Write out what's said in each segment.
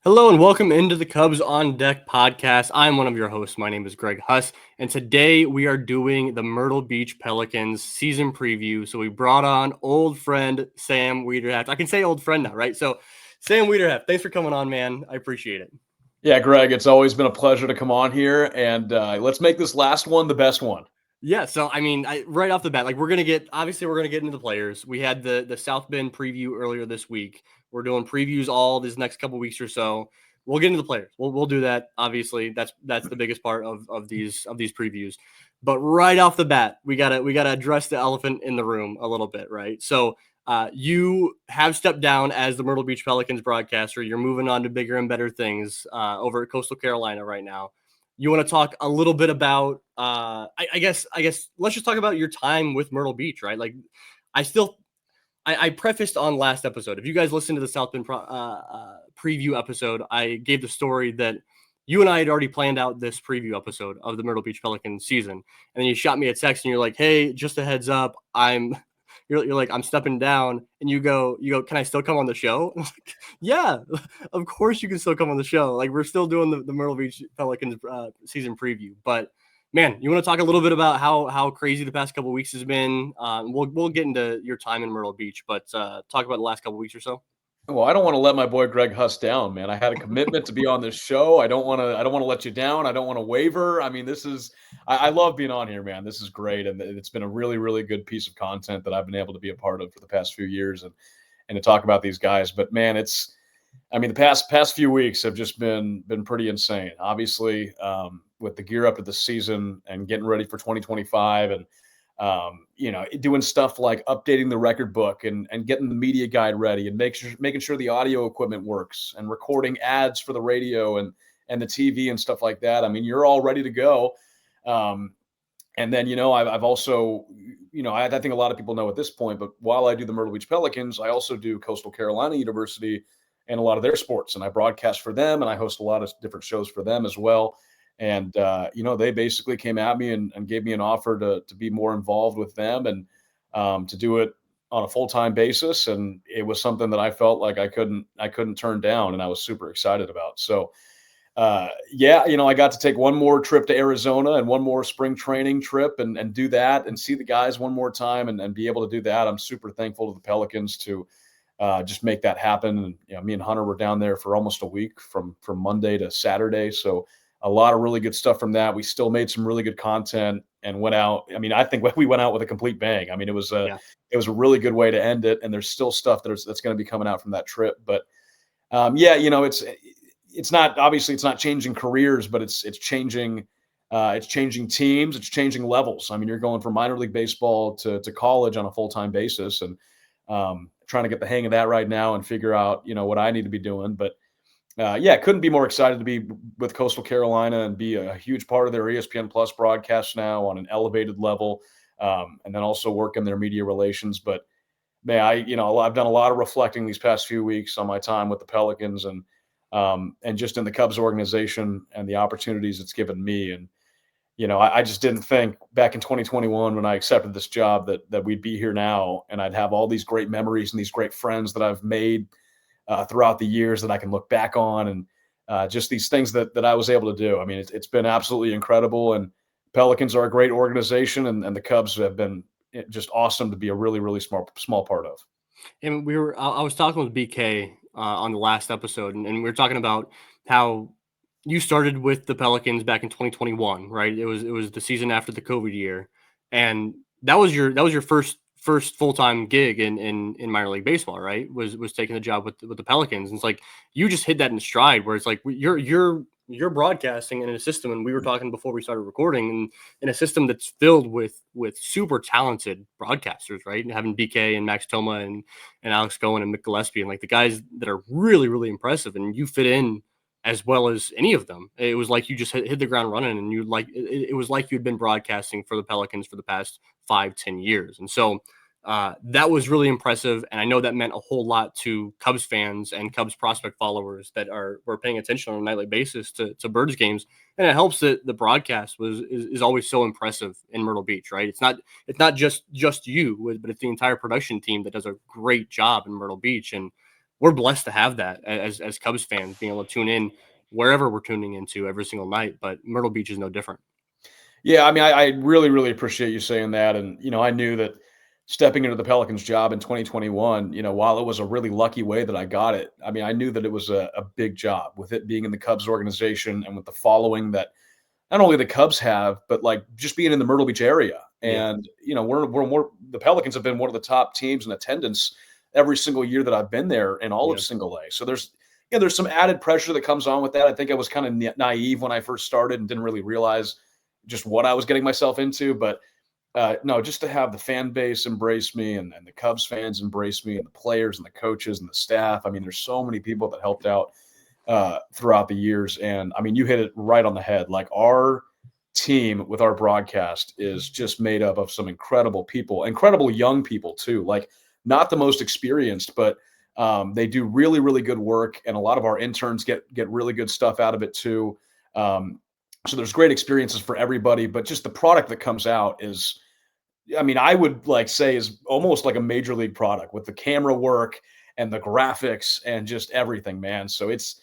Hello and welcome into the Cubs on Deck podcast. I'm one of your hosts. My name is Greg Huss, and today we are doing the Myrtle Beach Pelicans season preview. So we brought on old friend Sam Weiderhaft. I can say old friend now, right? So Sam Weiderhaft, thanks for coming on, man. I appreciate it. Yeah, Greg, it's always been a pleasure to come on here, and let's make this last one the best one. Yeah, so I mean, right off the bat, like we're gonna get into the players. We had the South Bend preview earlier this week. We're doing previews all this next couple weeks or so. We'll get into the players. We'll do that. Obviously, that's the biggest part of these previews. But right off the bat, we gotta address the elephant in the room a little bit, right? So you have stepped down as the Myrtle Beach Pelicans broadcaster. You're moving on to bigger and better things over at Coastal Carolina right now. You want to talk a little bit about I guess let's just talk about your time with Myrtle Beach, right? Like I prefaced on last episode, if you guys listened to the South Bend preview episode, I gave the story that you and I had already planned out this preview episode of the Myrtle Beach Pelicans season, and then you shot me a text and you're like, hey, just a heads up, you're like, I'm stepping down, and you go, can I still come on the show? And I was like, yeah, of course you can still come on the show. Like, we're still doing the Myrtle Beach Pelicans season preview. But man, you want to talk a little bit about how crazy the past couple of weeks has been? We'll get into your time in Myrtle Beach, but talk about the last couple of weeks or so. Well, I don't want to let my boy Greg Huss down, man. I had a commitment to be on this show. I don't want to let you down. I don't want to waver. I mean, I love being on here, man. This is great, and it's been a really, really good piece of content that I've been able to be a part of for the past few years, and to talk about these guys. But man, the past few weeks have just been pretty insane. Obviously, with the gear up to the season and getting ready for 2025, and doing stuff like updating the record book and getting the media guide ready and making sure the audio equipment works and recording ads for the radio and the TV and stuff like that. I mean, you're all ready to go. And then, I've also, I think a lot of people know at this point, but while I do the Myrtle Beach Pelicans, I also do Coastal Carolina University and a lot of their sports. And I broadcast for them, and I host a lot of different shows for them as well. And, they basically came at me and gave me an offer to be more involved with them and to do it on a full-time basis. And it was something that I felt like I couldn't turn down, and I was super excited about. So, I got to take one more trip to Arizona and one more spring training trip and do that and see the guys one more time and be able to do that. I'm super thankful to the Pelicans to just make that happen. And, me and Hunter were down there for almost a week from Monday to Saturday. So a lot of really good stuff from that. We still made some really good content and went out. I mean, I think we went out with a complete bang. I mean, it was a really good way to end it. And there's still stuff that's going to be coming out from that trip. But it's not changing careers, but it's changing teams. It's changing levels. I mean, you're going from minor league baseball to college on a full-time basis, and trying to get the hang of that right now and figure out, what I need to be doing. But couldn't be more excited to be with Coastal Carolina and be a huge part of their ESPN Plus broadcast now on an elevated level, and then also work in their media relations. But man, I've done a lot of reflecting these past few weeks on my time with the Pelicans and just in the Cubs organization and the opportunities it's given me. And I just didn't think back in 2021 when I accepted this job that we'd be here now and I'd have all these great memories and these great friends that I've made throughout the years that I can look back on, and just these things that I was able to do. I mean, it's been absolutely incredible, and Pelicans are a great organization, and the Cubs have been just awesome to be a really, really small part of. And I was talking with BK on the last episode, and we were talking about how you started with the Pelicans back in 2021, right? It was the season after the COVID year, and that was your first full-time gig in minor league baseball, right? Was taking the job with the Pelicans. And it's like you just hit that in stride, where it's like you're broadcasting in a system, and we were talking before we started recording, and in a system that's filled with super talented broadcasters, right? And having BK and Max Toma and Alex Cohen and Mick Gillespie, and like the guys that are really, really impressive, and you fit in as well as any of them. It was like you just hit the ground running, and it was like you'd been broadcasting for the Pelicans for the past 5-10 years. And so that was really impressive. And I know that meant a whole lot to Cubs fans and Cubs prospect followers that were paying attention on a nightly basis to Birds games. And it helps that the broadcast is always so impressive in Myrtle Beach, right? It's not just you, but it's the entire production team that does a great job in Myrtle Beach. And we're blessed to have that as Cubs fans, being able to tune in wherever we're tuning into every single night. But Myrtle Beach is no different. Yeah, I mean, I really, really appreciate you saying that. And, I knew that stepping into the Pelicans job in 2021, while it was a really lucky way that I got it, I mean, I knew that it was a big job with it being in the Cubs organization and with the following that not only the Cubs have, but like just being in the Myrtle Beach area. Yeah. And, the Pelicans have been one of the top teams in attendance every single year that I've been there in all of Yeah. single A. So there's some added pressure that comes on with that. I think I was kind of naive when I first started and didn't really realize just what I was getting myself into. But no, just to have the fan base embrace me and the Cubs fans embrace me and the players and the coaches and the staff. I mean, there's so many people that helped out throughout the years. And I mean, you hit it right on the head. Like our team with our broadcast is just made up of some incredible people, incredible young people too. Like not the most experienced, but they do really, really good work. And a lot of our interns get really good stuff out of it too. So there's great experiences for everybody, but just the product that comes out is, I mean, I would like say is almost like a major league product with the camera work and the graphics and just everything, man. So it's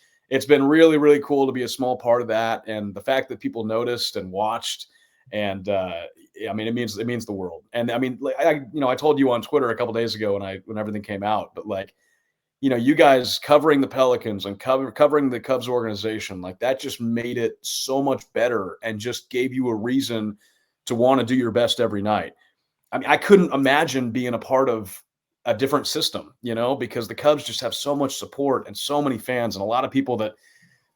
been really, really cool to be a small part of that. And the fact that people noticed and watched and, I mean, it means the world. And I mean, like, I told you on Twitter a couple days ago when everything came out, but like, you guys covering the Pelicans and covering the Cubs organization, like that just made it so much better and just gave you a reason to want to do your best every night. I mean, I couldn't imagine being a part of a different system, because the Cubs just have so much support and so many fans and a lot of people that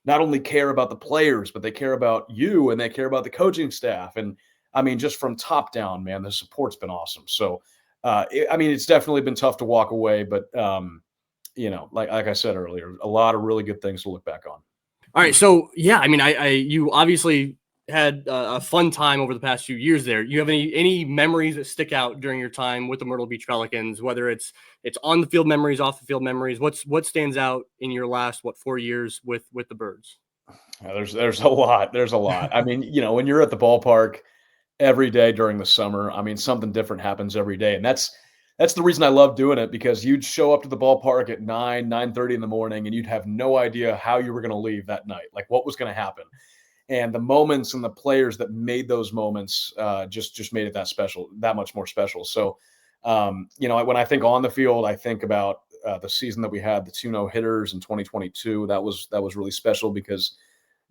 not only care about the players, but they care about you and they care about the coaching staff. And I mean, just from top down, man, the support's been awesome. So, I mean, it's definitely been tough to walk away, but, like I said earlier, a lot of really good things to look back on. All right. So, yeah, I mean, you obviously had a fun time over the past few years there. You have any memories that stick out during your time with the Myrtle Beach Pelicans, whether it's on the field memories, off the field memories? What stands out in your last 4 years with the Birds? There's a lot. There's a lot. I mean, when you're at the ballpark every day during the summer, I mean, something different happens every day. And that's the reason I love doing it, because you'd show up to the ballpark at 9:30 in the morning and you'd have no idea how you were going to leave that night, like what was going to happen. And the moments and the players that made those moments just made it that much more special. So, when I think on the field, I think about the season that we had, the 2 no-hitters in 2022. That was really special because,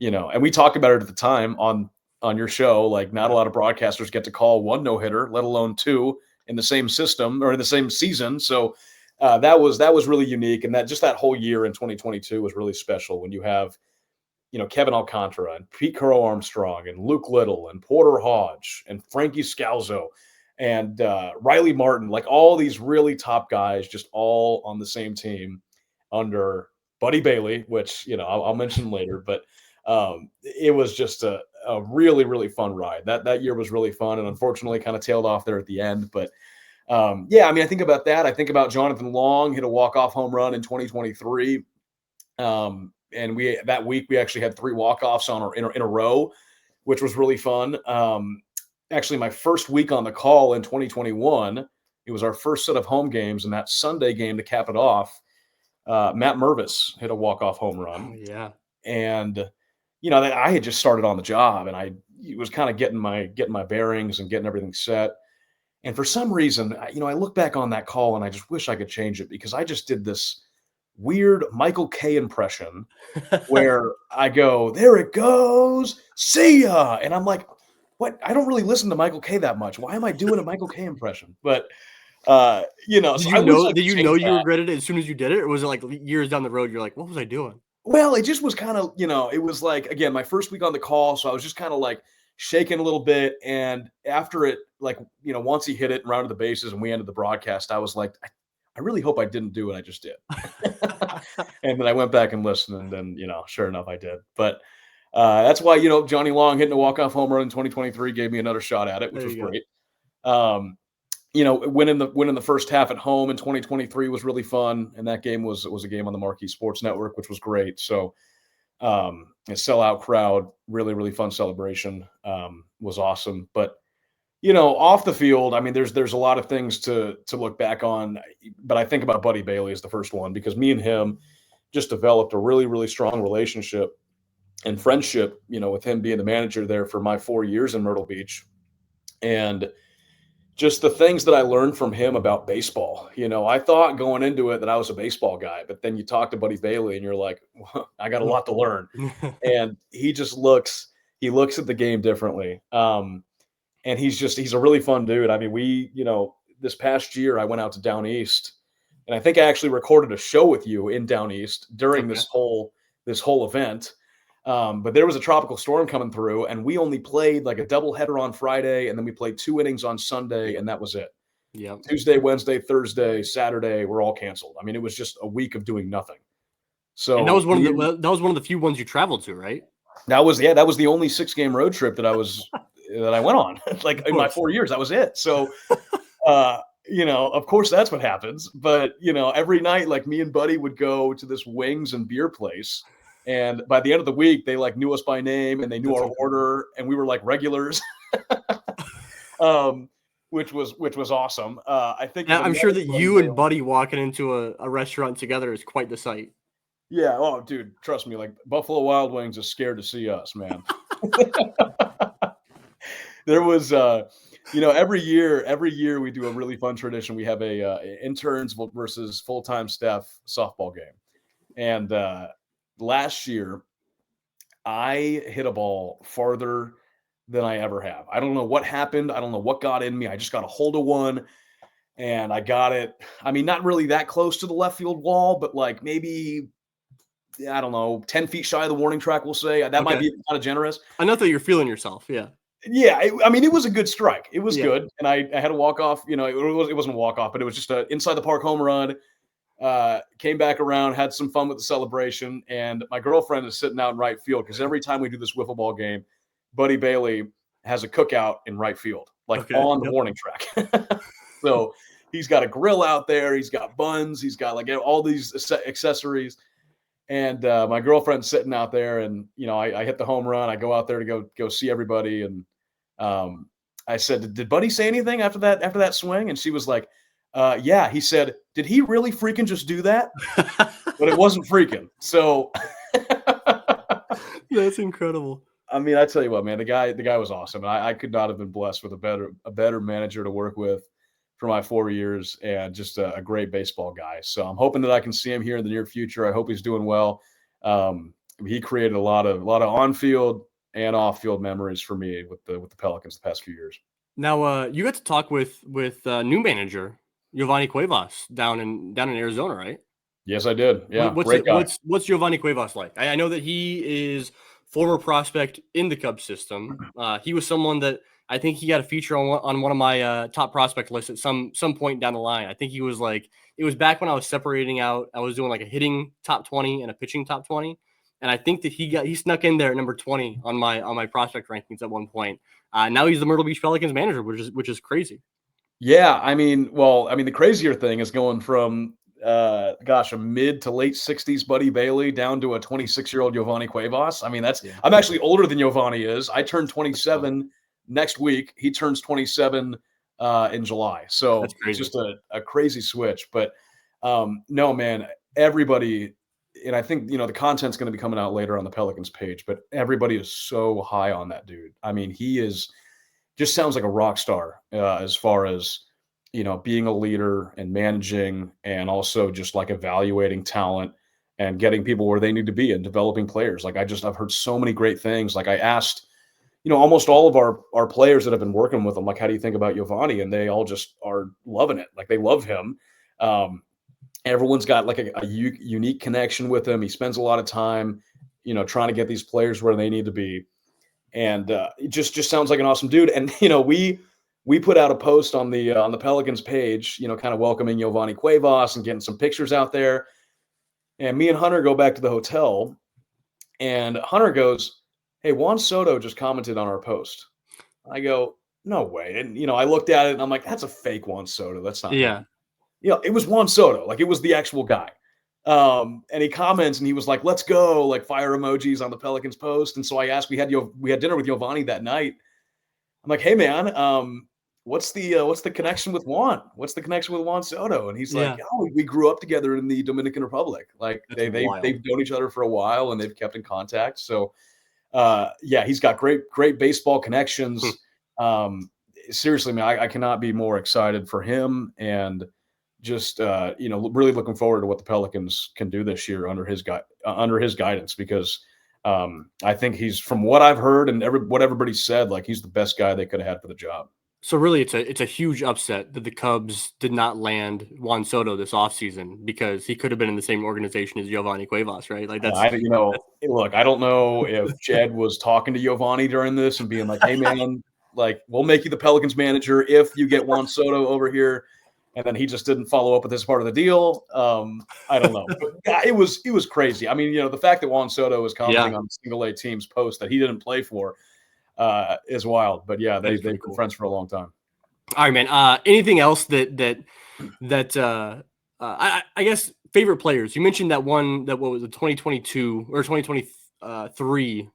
and we talked about it at the time on your show, like not a lot of broadcasters get to call 1 no-hitter, let alone 2 in the same system or in the same season. So that was really unique. And that whole year in 2022 was really special when you have, Kevin Alcantara and Pete Crow Armstrong and Luke Little and Porter Hodge and Frankie Scalzo and Riley Martin, like all these really top guys, just all on the same team under Buddy Bailey, which, I'll mention later, but it was just a really, really fun ride. That year was really fun and unfortunately kind of tailed off there at the end. But yeah, I mean, I think about that. I think about Jonathan Long hit a walk-off home run in 2023. And that week we actually had 3 walk-offs in a row, which was really fun. Actually, my first week on the call in 2021, it was our first set of home games, and that Sunday game to cap it off, Matt Mervis hit a walk-off home run. Oh, yeah. And that I had just started on the job, and I was kind of getting my bearings and getting everything set. And for some reason, I look back on that call and I just wish I could change it, because I just did this weird Michael Kay impression where I go, "There it goes, see ya," and I'm like, "What? I don't really listen to Michael Kay that much. Why am I doing a Michael Kay impression?" But Did so you I wish know? I Did could you change know you that. regretted it as soon as you did it, or was it like years down the road? You're like, what was I doing? Well, it just was kind of, it was like, again, my first week on the call, so I was just kind of like shaking a little bit. And after it, like, once he hit it and rounded the bases and we ended the broadcast, I was like, I really hope I didn't do what I just did. And then I went back and listened, and then, sure enough, I did. But that's why, Johnny Long hitting a walk-off home run in 2023 gave me another shot at it, which was great. Winning the first half at home in 2023 was really fun, and that game was a game on the Marquee Sports Network, which was great. So, a sellout crowd, really, really fun celebration, was awesome. But off the field, I mean, there's a lot of things to look back on, but I think about Buddy Bailey as the first one because me and him just developed a really, really strong relationship and friendship, with him being the manager there for my 4 years in Myrtle Beach. And just the things that I learned from him about baseball. I thought going into it that I was a baseball guy, but then you talk to Buddy Bailey and you're like, well, I got a lot to learn. And he looks at the game differently. And he's a really fun dude. I mean, this past year I went out to Down East and I think I actually recorded a show with you in Down East during this whole event. But there was a tropical storm coming through and we only played like a doubleheader on Friday. And then we played 2 innings on Sunday and that was it. Yeah. Tuesday, Wednesday, Thursday, Saturday were all canceled. I mean, it was just a week of doing nothing. So and that was one of the few ones you traveled to, right? That was the only 6-game road trip that I went on. Like in my 4 years, that was it. So, of course that's what happens. But, every night, like me and Buddy would go to this wings and beer place. And by the end of the week, they like knew us by name and they knew our order and we were like regulars, which was awesome. I think I'm sure that you and Buddy walking into a restaurant together is quite the sight. Yeah. Oh, dude, trust me. Like Buffalo Wild Wings is scared to see us, man. There was, every year we do a really fun tradition. We have a interns versus full-time staff softball game. And last year, I hit a ball farther than I ever have. I don't know what happened. I don't know what got in me. I just got a hold of one and I got it. I mean, not really that close to the left field wall, but like maybe, I don't know, 10 feet shy of the warning track, we'll say. That might be kind of generous. Enough that you're feeling yourself. Yeah. Yeah. It was a good strike. It was good. And I had a walk-off, it wasn't a walk-off, but it was just a inside the park home run. Came back around, had some fun with the celebration. And my girlfriend is sitting out in right field because every time we do this wiffle ball game, Buddy Bailey has a cookout in right field, on the warning track. So he's got a grill out there. He's got buns. He's got like all these accessories. And my girlfriend's sitting out there and, I hit the home run. I go out there to go see everybody. And I said, did Buddy say anything after that swing? And she was like, yeah. He said, did he really freaking just do that? But it wasn't freaking. So that's incredible. I mean, I tell you what, man, the guy was awesome. I could not have been blessed with a better manager to work with for my 4 years and just a great baseball guy. So I'm hoping that I can see him here in the near future. I hope he's doing well. He created a lot of on-field and off-field memories for me with the Pelicans the past few years. Now, you got to talk with new manager Giovanni Cuevas down in Arizona, right? Yes, I did. Yeah, what's Giovanni Cuevas like? I know that he is former prospect in the Cubs system. He was someone that I think he got a feature on one of my top prospect lists at some point down the line. I think he was like, it was back when I was separating out. I was doing like a hitting top 20 and a pitching top 20. And I think that he snuck in there at number 20 on my prospect rankings at one point. Now he's the Myrtle Beach Pelicans manager, which is crazy. Yeah. I mean, the crazier thing is going from, a mid to late 60s Buddy Bailey down to a 26-year-old Giovanni Cuevas. I mean, I'm actually older than Giovanni is. I turned 27 next week. He turns 27 in July. So it's just a crazy switch. But no, man, everybody, and I think, the content's going to be coming out later on the Pelicans page, but everybody is so high on that dude. I mean, he just sounds like a rock star as far as, being a leader and managing and also just like evaluating talent and getting people where they need to be and developing players. Like I've heard so many great things. Like I asked, almost all of our players that have been working with him, like, how do you think about Giovanni? And they all just are loving it. Like they love him. Everyone's got like a unique connection with him. He spends a lot of time, trying to get these players where they need to be. And it just sounds like an awesome dude. And, we put out a post on the Pelicans page, kind of welcoming Giovanni Cuevas and getting some pictures out there. And me and Hunter go back to the hotel and Hunter goes, hey, Juan Soto just commented on our post. I go, no way. And, I looked at it and I'm like, that's a fake Juan Soto. That's not him. It was Juan Soto. Like it was the actual guy. And he comments and he was like, let's go, like fire emojis on the Pelicans post. And so I asked, we had dinner with Giovanni that night. I'm like, hey man, what's the connection with Juan? What's the connection with Juan Soto? And he's like, Yeah, oh, we grew up together in the Dominican Republic. Like that's wild. they've known each other for a while and they've kept in contact. So yeah, he's got great baseball connections. Seriously, man, I cannot be more excited for him, and just really looking forward to what the Pelicans can do this year under his guidance, because I think he's, from what I've heard and what everybody said, like he's the best guy they could have had for the job. So really, it's a huge upset that the Cubs did not land Juan Soto this offseason, because he could have been in the same organization as Giovanni Cuevas, right? Like that's Look, I don't know if Jed was talking to Giovanni during this and being like, "Hey, man, like we'll make you the Pelicans manager if you get Juan Soto over here," and then he just didn't follow up with this part of the deal. I don't know, but yeah, it was crazy. I mean, the fact that Juan Soto was commenting on single A team's post that he didn't play for is wild. But yeah, they've been friends for a long time. All right, man. Anything else that I guess favorite players? You mentioned that one, that what was the 2022 or 2023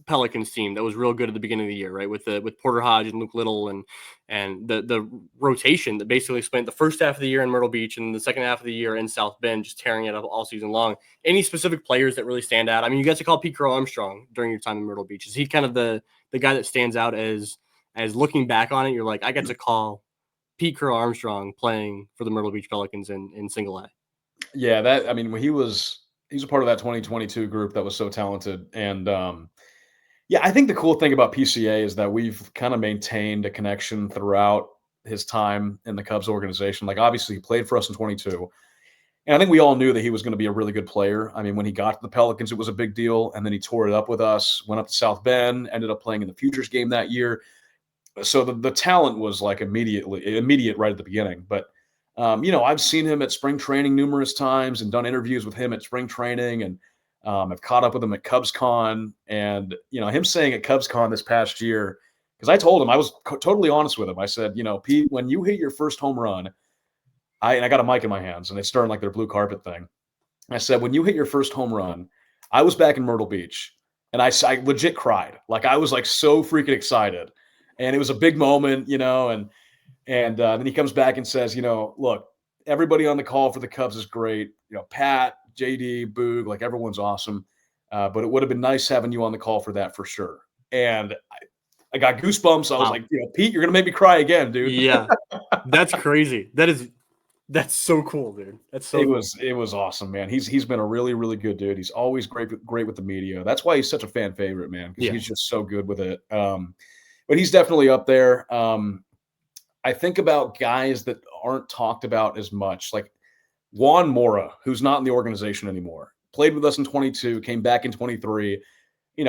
Pelicans team that was real good at the beginning of the year, right? With Porter Hodge and Luke Little and the rotation that basically spent the first half of the year in Myrtle Beach and the second half of the year in South Bend, just tearing it up all season long. Any specific players that really stand out? I mean, you got to call Pete Crow Armstrong during your time in Myrtle Beach. Is he kind of the guy that stands out as looking back on it, you're like, I got to call Pete Crow Armstrong playing for the Myrtle Beach Pelicans in single A? Yeah, I mean, when he's a part of that 2022 group that was so talented. And yeah, I think the cool thing about PCA is that we've kind of maintained a connection throughout his time in the Cubs organization. Like, obviously, he played for us in 22. And I think we all knew that he was going to be a really good player. I mean, when he got to the Pelicans, it was a big deal. And then he tore it up with us, went up to South Bend, ended up playing in the Futures game that year. So the talent was like immediate right at the beginning. But, I've seen him at spring training numerous times and done interviews with him at spring training. And I've caught up with him at CubsCon. And, him saying at CubsCon this past year, because I told him, I was totally honest with him. I said, Pete, when you hit your first home run, I got a mic in my hands and it's starting like their blue carpet thing. I said, when you hit your first home run, I was back in Myrtle Beach and I legit cried. Like, I was like so freaking excited. And it was a big moment, and then he comes back and says, look, everybody on the call for the Cubs is great. Pat, JD, Boog, like everyone's awesome. But it would have been nice having you on the call for that for sure. And I got goosebumps. I was like, Pete, you're going to make me cry again, dude. Yeah, that's crazy. That's so cool, dude. That's so cool. It was awesome, man. He's been a really, really good dude. He's always great with the media. That's why he's such a fan favorite, man, because he's just so good with it. But he's definitely up there. I think about guys that aren't talked about as much, like Juan Mora, who's not in the organization anymore. Played with us in 22, came back in 23.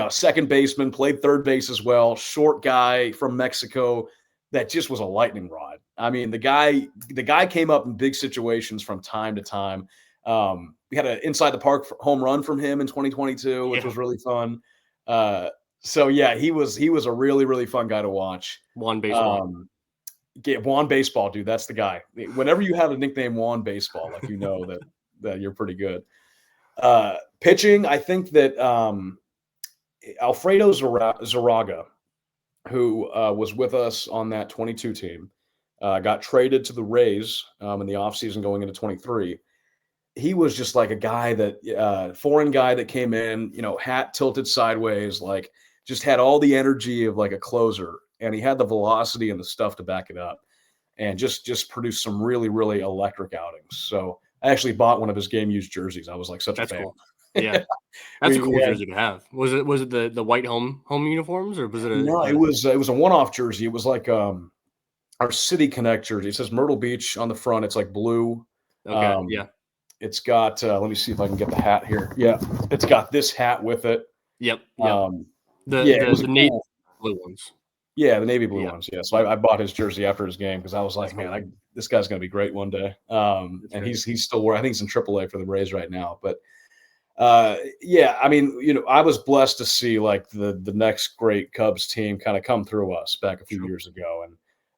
Second baseman, played third base as well. Short guy from Mexico that just was a lightning rod. I mean, the guy came up in big situations from time to time. We had an inside the park home run from him in 2022, which was really fun. So yeah, he was a really, really fun guy to watch. Juan Baseball. Juan Baseball, dude. That's the guy. Whenever you have a nickname Juan Baseball, like, that you're pretty good. Pitching, I think that Alfredo Zaraga, who was with us on that 22 team, got traded to the Rays in the offseason going into 23. He was just like a guy that foreign guy that came in, hat tilted sideways, like just had all the energy of like a closer, and he had the velocity and the stuff to back it up, and just produced some really, really electric outings. So I actually bought one of his game used jerseys. I was like such a fan. Cool. Yeah, that's a cool jersey to have. Was it the white home uniforms, or was it no? It was a one-off jersey. It was like our City Connect jersey. It says Myrtle Beach on the front. It's like blue. Okay. Yeah. It's got. Let me see if I can get the hat here. Yeah, it's got this hat with it. Yep. The navy blue ones. Yeah, the navy blue ones. Yeah. So I bought his jersey after his game because I was like, man, this guy's gonna be great one day. And he's still I think he's in AAA for the Rays right now. But yeah, I mean, I was blessed to see like the next great Cubs team kind of come through us back a few years ago,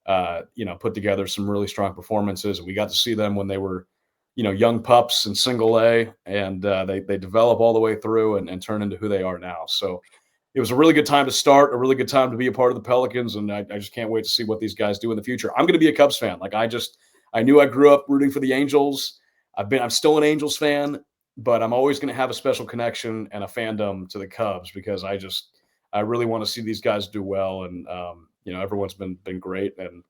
and put together some really strong performances. And we got to see them when they were, young pups in single A, and they develop all the way through and turn into who they are now. So it was a really good time to start, a really good time to be a part of the Pelicans, and I just can't wait to see what these guys do in the future. I'm going to be a Cubs fan. Like I knew I grew up rooting for the Angels. I'm still an Angels fan, but I'm always going to have a special connection and a fandom to the Cubs because I really want to see these guys do well, and everyone's been great, and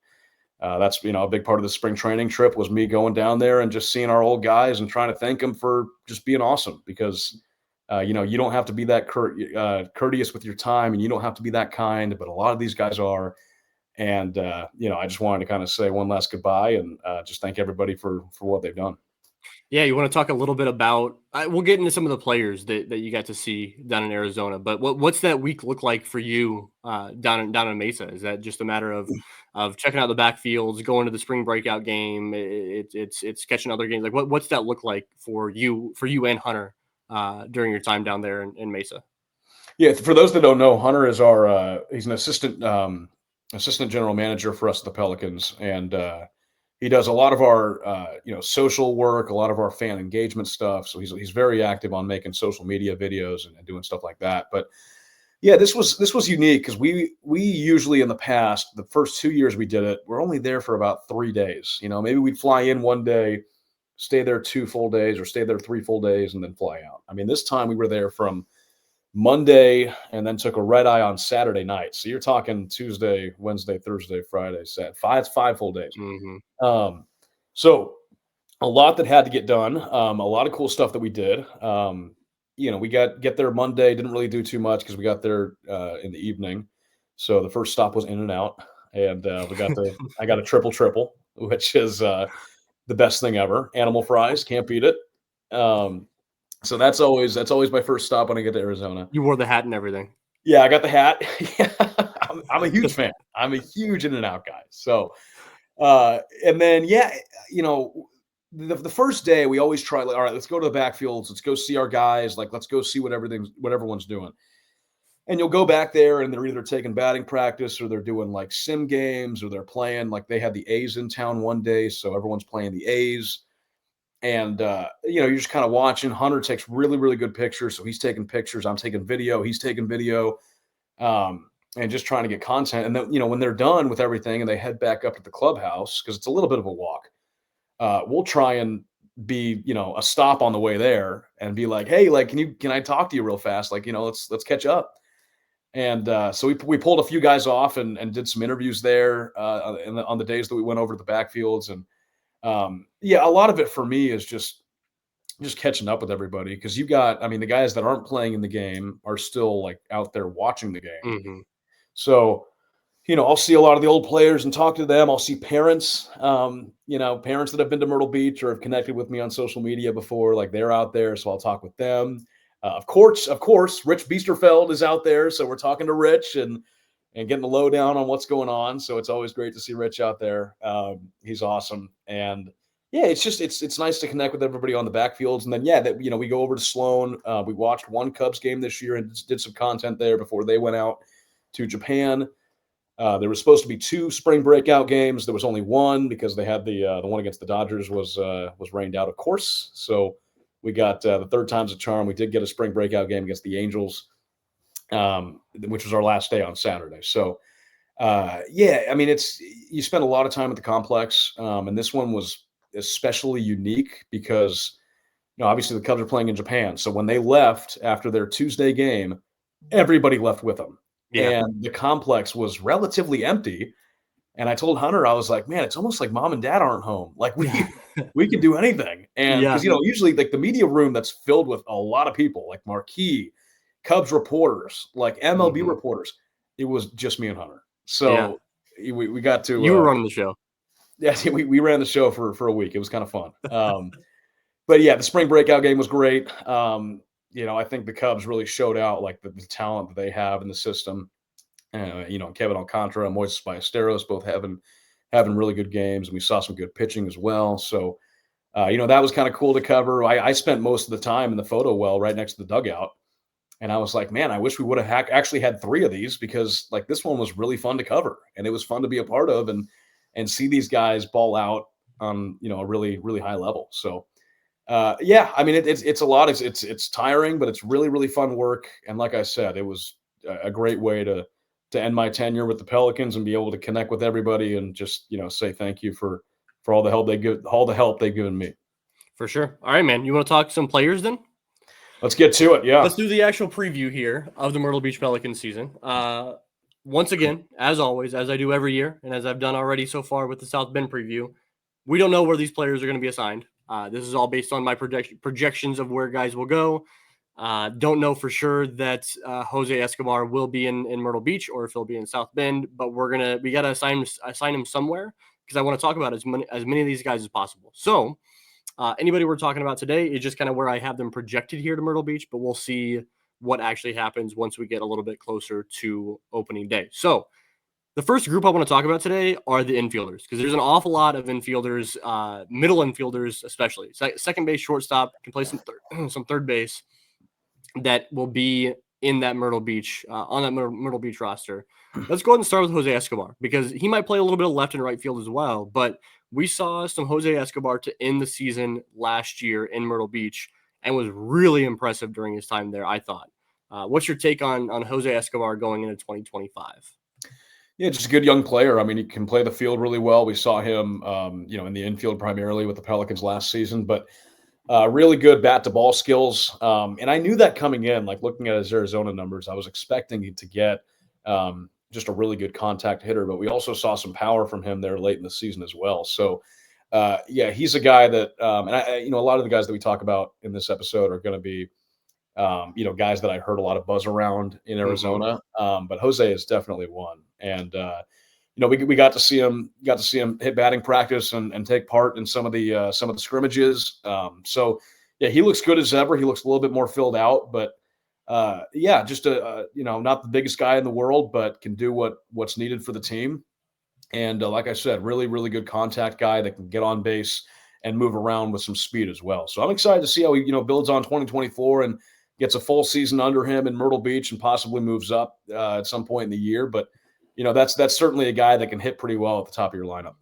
that's a big part of the spring training trip was me going down there and just seeing our old guys and trying to thank them for just being awesome because. You don't have to be that courteous with your time, and you don't have to be that kind, but a lot of these guys are. And, I just wanted to kind of say one last goodbye and just thank everybody for what they've done. Yeah, you want to talk a little bit about we'll get into some of the players that you got to see down in Arizona, but what's that week look like for you down in Mesa? Is that just a matter of checking out the backfields, going to the spring breakout game? It's catching other games. Like what's that look like for you and Hunter during your time down there in Mesa? Yeah, for those that don't know, Hunter is he's an assistant general manager for us at the Pelicans, and he does a lot of our social work, a lot of our fan engagement stuff. So he's very active on making social media videos and doing stuff like that. But yeah, this was unique because we usually in the past, the first 2 years we did it, we're only there for about 3 days. Maybe we'd fly in one day, stay there 2 full days, or stay there 3 full days, and then fly out. I mean, this time we were there from Monday and then took a red eye on Saturday night. So you're talking Tuesday, Wednesday, Thursday, Friday, Saturday, 5 full days. Mm-hmm. So a lot that had to get done. A lot of cool stuff that we did. We get there Monday, didn't really do too much because we got there in the evening. So the first stop was In-N-Out, and I got a triple, which is the best thing ever. Animal fries, can't beat it. So that's always my first stop when I get to Arizona. You wore the hat and everything. Yeah, I got the hat. I'm a huge fan. I'm a huge In-N-Out guy. So, and then the first day we always try like, all right, let's go to the backfields. Let's go see our guys. Like, let's go see what everyone's doing. And you'll go back there and they're either taking batting practice or they're doing like sim games or they're playing like they had the A's in town one day. So everyone's playing the A's. And, you're just kind of watching. Hunter takes really, really good pictures. So he's taking pictures. I'm taking video. He's taking video and just trying to get content. And then, when they're done with everything and they head back up to the clubhouse, because it's a little bit of a walk, we'll try and be, a stop on the way there and be like, hey, like, can I talk to you real fast? Like, let's catch up. And so we pulled a few guys off and did some interviews there on the days that we went over to the backfields. And a lot of it for me is just catching up with everybody because the guys that aren't playing in the game are still like out there watching the game. Mm-hmm. So, I'll see a lot of the old players and talk to them. I'll see parents, parents that have been to Myrtle Beach or have connected with me on social media before, like they're out there. So I'll talk with them. Of course, Rich Biesterfeld is out there. So we're talking to Rich and getting the lowdown on what's going on. So it's always great to see Rich out there. He's awesome. And yeah, it's nice to connect with everybody on the backfields. And then, we go over to Sloan. We watched one Cubs game this year and did some content there before they went out to Japan. There was supposed to be 2 spring breakout games. There was only one because they had the one against the Dodgers was rained out, of course. So we got the third time's a charm. We did get a spring breakout game against the Angels, which was our last day on Saturday. So, you spend a lot of time at the complex, and this one was especially unique because, obviously the Cubs are playing in Japan. So when they left after their Tuesday game, everybody left with them. Yeah. And the complex was relatively empty. And I told Hunter, I was like, man, it's almost like mom and dad aren't home. Like we could do anything. And because, usually like the media room that's filled with a lot of people, like marquee Cubs reporters, like MLB reporters, it was just me and Hunter. So we got to, you were running the show. Yeah, we ran the show for a week. It was kind of fun. But yeah, the spring breakout game was great. I think the Cubs really showed out like the talent that they have in the system. Kevin Alcantara and Moises Ballesteros both having really good games, and we saw some good pitching as well. So, that was kind of cool to cover. I spent most of the time in the photo well right next to the dugout, and I was like, man, I wish we would have actually had 3 of these because like this one was really fun to cover, and it was fun to be a part of and see these guys ball out on a really, really high level. So. It's a lot. It's tiring, but it's really, really fun work. And like I said, it was a great way to end my tenure with the Pelicans and be able to connect with everybody and just, say thank you for all the help they've given me. For sure. All right, man. You want to talk some players then? Let's get to it. Yeah. Let's do the actual preview here of the Myrtle Beach Pelicans season. Once again, as always, as I do every year, and as I've done already so far with the South Bend preview, we don't know where these players are going to be assigned. This is all based on my projections of where guys will go. Don't know for sure that Jose Escobar will be in Myrtle Beach or if he'll be in South Bend, but we got to assign him somewhere because I want to talk about as many of these guys as possible. So anybody we're talking about today is just kind of where I have them projected here to Myrtle Beach, but we'll see what actually happens once we get a little bit closer to opening day. So the first group I want to talk about today are the infielders because there's an awful lot of infielders, middle infielders especially. Second base, shortstop, can play some third base that will be in that Myrtle Beach, on that Myrtle Beach roster. Let's go ahead and start with Jose Escobar because he might play a little bit of left and right field as well, but we saw some Jose Escobar to end the season last year in Myrtle Beach and was really impressive during his time there, I thought. What's your take on Jose Escobar going into 2025? Yeah, just a good young player. I mean, he can play the field really well. We saw him, in the infield primarily with the Pelicans last season, but really good bat to ball skills. And I knew that coming in, like looking at his Arizona numbers, I was expecting to get just a really good contact hitter, but we also saw some power from him there late in the season as well. So, he's a guy that, and a lot of the guys that we talk about in this episode are going to be, guys that I heard a lot of buzz around in Arizona. But Jose is definitely one. And, we got to see him hit batting practice and take part in some of the scrimmages. So yeah, he looks good as ever. He looks a little bit more filled out, but just not the biggest guy in the world, but can do what's needed for the team. And like I said, really, really good contact guy that can get on base and move around with some speed as well. So I'm excited to see how he, builds on 2024 and gets a full season under him in Myrtle Beach and possibly moves up at some point in the year. But, that's certainly a guy that can hit pretty well at the top of your lineup.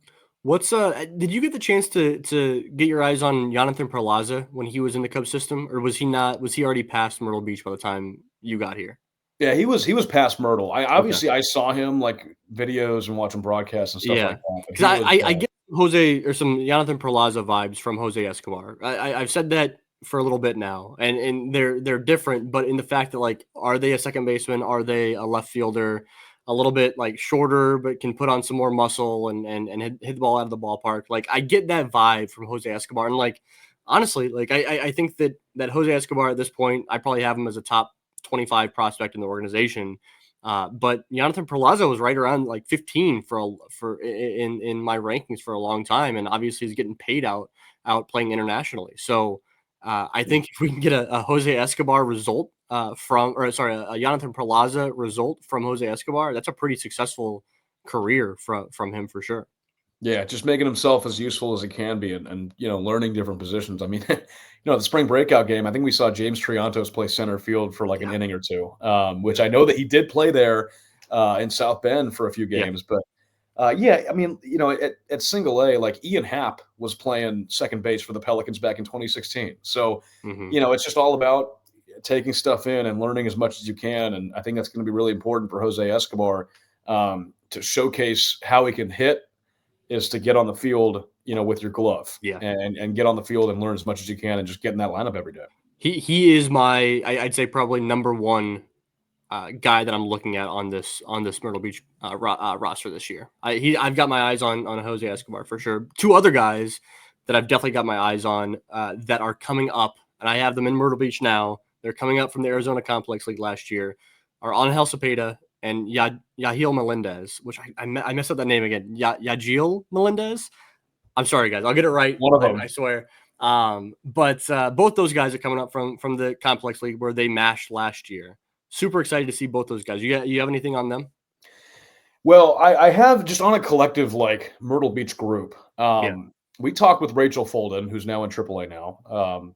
Did you get the chance to get your eyes on Jonathan Perlaza when he was in the Cubs system, or was he already past Myrtle Beach by the time you got here? Yeah, he was past Myrtle. I saw him like videos and watching broadcasts and stuff like that. Because I get Jose or some Jonathan Perlaza vibes from Jose Escobar. I've said that for a little bit now, and they're different, but in the fact that like, are they a second baseman? Are they a left fielder? A little bit like shorter, but can put on some more muscle and hit the ball out of the ballpark. Like I get that vibe from Jose Escobar. And like, honestly, like I think that Jose Escobar at this point, I probably have him as a top 25 prospect in the organization. But Jonathan Perlaza was right around like 15 in my rankings for a long time. And obviously he's getting paid out playing internationally. So I think if we can get a Jose Escobar result, a Jonathan Perlaza result from Jose Escobar, that's a pretty successful career from him for sure. Yeah, just making himself as useful as he can be and learning different positions. I mean, the spring breakout game, I think we saw James Triantos play center field for like an inning or two, which I know that he did play there in South Bend for a few games. But I mean, at single A, like Ian Happ was playing second base for the Pelicans back in 2016. So, it's just all about taking stuff in and learning as much as you can. And I think that's going to be really important for Jose Escobar to showcase how he can hit is to get on the field, with your glove and get on the field and learn as much as you can and just get in that lineup every day. He is I'd say probably number one guy that I'm looking at on this Myrtle Beach roster this year. I've got my eyes on Jose Escobar for sure. Two other guys that I've definitely got my eyes on that are coming up, and I have them in Myrtle Beach now. They're coming up from the Arizona Complex League last year, are Angel Cepeda and Yahil Melendez, which I messed up that name again. Yahil Melendez. I'm sorry, guys. I'll get it right. One of them. I swear. But both those guys are coming up from the Complex League where they mashed last year. Super excited to see both those guys. You have anything on them? Well, I have just on a collective like Myrtle Beach group. We talked with Rachel Folden, who's now in AAA now.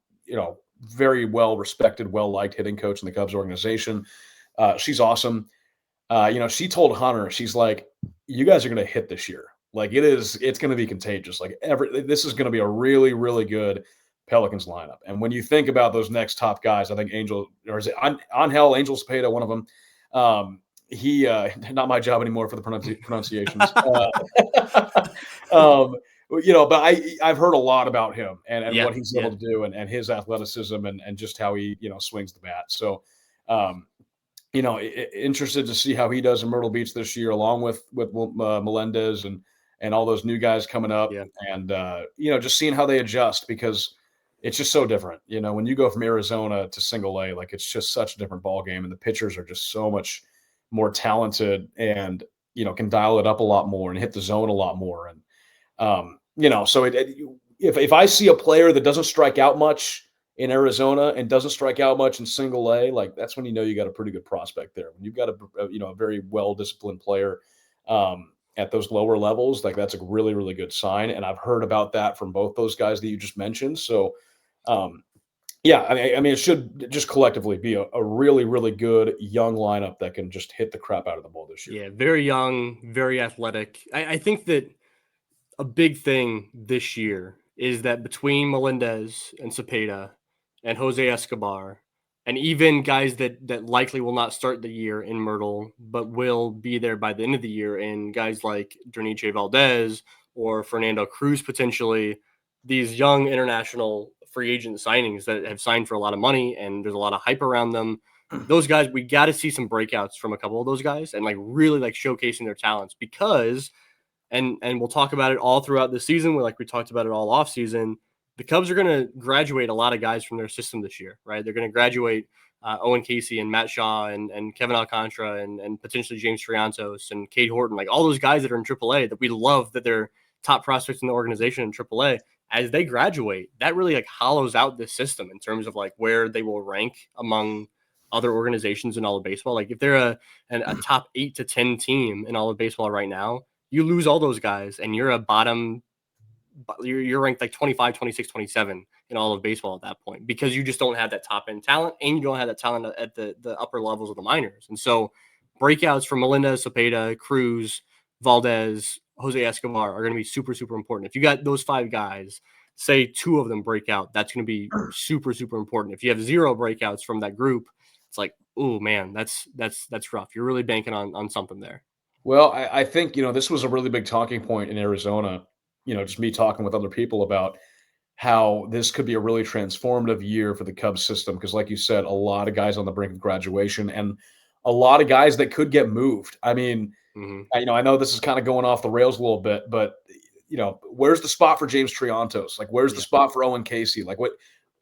Very well respected, well liked hitting coach in the Cubs organization. She's awesome. She told Hunter, she's like, "You guys are going to hit this year. Like it's going to be contagious. Like this is going to be a really, really good Pelicans lineup." And when you think about those next top guys, I think Angel Cepeda, one of them. He not my job anymore for the pronunciations. But I've heard a lot about him and Yeah, what he's yeah. able to do and his athleticism and just how he swings the bat. So um, interested to see how he does in Myrtle Beach this year, along with Melendez and all those new guys coming up, Yeah. and just seeing how they adjust, because it's just so different. When you go from Arizona to Single A, like, it's just such a different ball game, and the pitchers are just so much more talented, and can dial it up a lot more and hit the zone a lot more, and so if I see a player that doesn't strike out much in Arizona and doesn't strike out much in Single A, like, that's when you got a pretty good prospect there. When you've got a very well disciplined player at those lower levels, like, that's a really, really good sign. And I've heard about that from both those guys that you just mentioned. So yeah, I mean, it should just collectively be a really, really good young lineup that can just hit the crap out of the ball this year. Yeah, very young, very athletic. I think that a big thing this year is that between Melendez and Cepeda and Jose Escobar, and even guys that likely will not start the year in Myrtle, but will be there by the end of the year, and guys like Derniche Valdez or Fernando Cruz potentially, these young international free agent signings that have signed for a lot of money, and there's a lot of hype around them. Those guys, we got to see some breakouts from a couple of those guys and like really like showcasing their talents, because and we'll talk about it all throughout the season. We talked about it all off season. The Cubs are going to graduate a lot of guys from their system this year, right? They're going to graduate Owen Casey and Matt Shaw and Kevin Alcantara and potentially James Triantos and Cade Horton, like all those guys that are in AAA that we love that they're top prospects in the organization in AAA. As they graduate, that really like hollows out this system in terms of like where they will rank among other organizations in all of baseball. Like if they're a top 8 to 10 team in all of baseball right now, you lose all those guys and you're a bottom, you're ranked like 25, 26, 27 in all of baseball at that point, because you just don't have that top end talent and you don't have that talent at the upper levels of the minors. And so breakouts from Melendez, Cepeda, Cruz, Valdez, Jose Escobar are going to be super, super important. If you got those 5 guys, say 2 of them break out, that's going to be super, super important. If you have 0 breakouts from that group, it's like, oh man, that's rough. You're really banking on something there. Well, I think, this was a really big talking point in Arizona, just me talking with other people about how this could be a really transformative year for the Cubs system. Because like you said, a lot of guys on the brink of graduation and a lot of guys that could get moved. I mean, Mm-hmm. I know this is kind of going off the rails a little bit, but where's the spot for James Triantos? Like, where's the spot for Owen Casey? Like,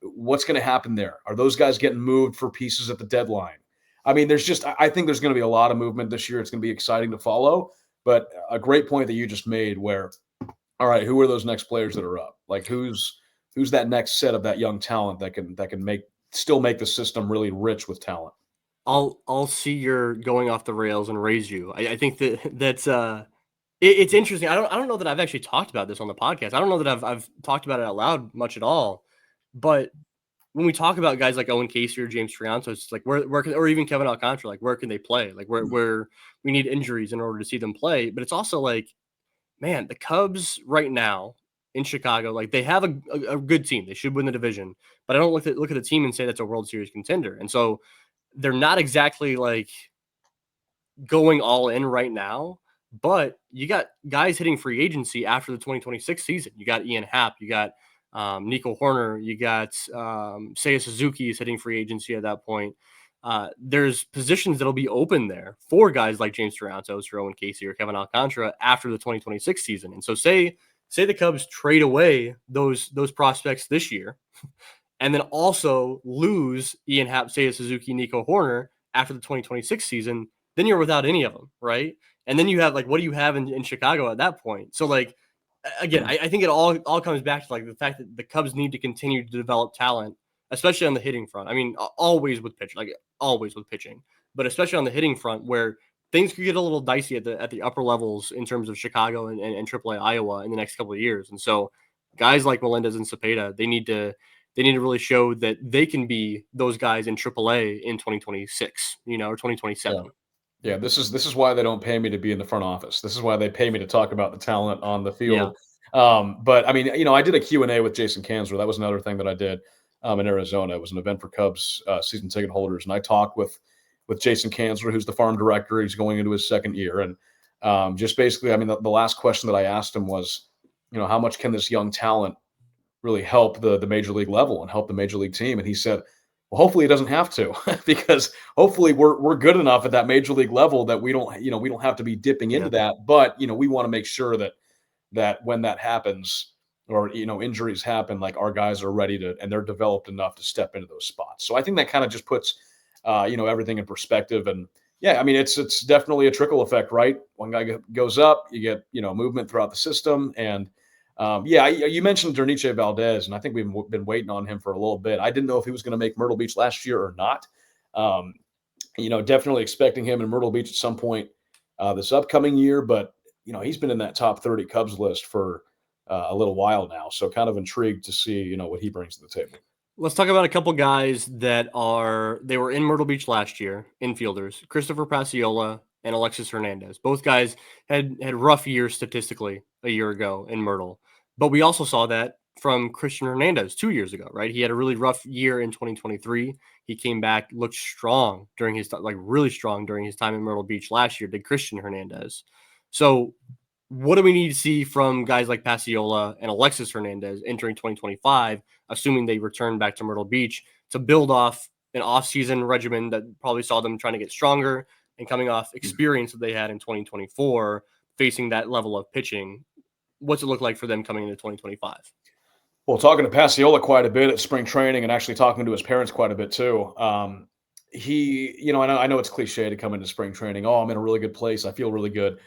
what's going to happen there? Are those guys getting moved for pieces at the deadline? I mean, I think there's going to be a lot of movement this year. It's going to be exciting to follow, but a great point that you just made where, all right, who are those next players that are up? Like, who's that next set of that young talent that can still make the system really rich with talent? I'll see you're going off the rails and raise you. I think it's interesting. I don't know that I've actually talked about this on the podcast. I don't know that I've talked about it out loud much at all. But when we talk about guys like Owen Casey or James Triantos, it's like where can, or even Kevin Alcantara, like where can they play? Like where we need injuries in order to see them play. But it's also like, man, the Cubs right now in Chicago, like they have a good team. They should win the division. But I don't look at the team and say that's a World Series contender. And so they're not exactly like going all in right now, but you got guys hitting free agency after the 2026 season. You got Ian Happ, you got Nico Horner, you got Seiya Suzuki is hitting free agency at that point. There's positions that'll be open there for guys like James Triantos or Owen Casey or Kevin Alcantara after the 2026 season. And so say the Cubs trade away those prospects this year and then also lose Ian Happ, Seiya Suzuki, Nico Horner after the 2026 season, then you're without any of them, right? And then you have like, what do you have in Chicago at that point? So like, again, I think it all comes back to like the fact that the Cubs need to continue to develop talent, especially on the hitting front. I mean, always with pitching, but especially on the hitting front where things could get a little dicey at the upper levels in terms of Chicago and AAA Iowa in the next couple of years. And so guys like Melendez and Cepeda, they need to really show that they can be those guys in AAA in 2026, or 2027. Yeah, this is why they don't pay me to be in the front office. This is why they pay me to talk about the talent on the field. But I mean, I did a Q&A with Jason Kanzler. That was another thing that I did in Arizona. It was an event for Cubs season ticket holders, and I talked with with Jason Kanzler, who's the farm director. He's going into his second year. And just basically, I mean, the last question that I asked him was, how much can this young talent really help the major league level and help the major league team? And he said, well, hopefully it doesn't have to, because hopefully we're good enough at that major league level that we don't have to be dipping into that. But, we want to make sure that when that happens, or, injuries happen, like our guys are ready to, and they're developed enough to step into those spots. So I think that kind of just puts, everything in perspective. And yeah, I mean, it's definitely a trickle effect, right? One guy goes up, you get, movement throughout the system. And you mentioned Derniche Valdez, and I think we've been waiting on him for a little bit. I didn't know if he was going to make Myrtle Beach last year or not. Definitely expecting him in Myrtle Beach at some point this upcoming year, but he's been in that top 30 Cubs list for a little while now. So kind of intrigued to see, what he brings to the table. Let's talk about a couple guys they were in Myrtle Beach last year, infielders, Christopher Paciolla and Alexis Hernandez. Both guys had rough years statistically a year ago in Myrtle. But we also saw that from Christian Hernandez 2 years ago, right? He had a really rough year in 2023. He came back, looked strong during his really strong during his time in Myrtle Beach last year, did Christian Hernandez. So what do we need to see from guys like Paciolla and Alexis Hernandez entering 2025, assuming they return back to Myrtle Beach, to build off an off-season regimen that probably saw them trying to get stronger and coming off experience that they had in 2024, facing that level of pitching? What's it look like for them coming into 2025? Well, talking to Paciolla quite a bit at spring training, and actually talking to his parents quite a bit too. He, I know it's cliche to come into spring training. Oh, I'm in a really good place. I feel really good.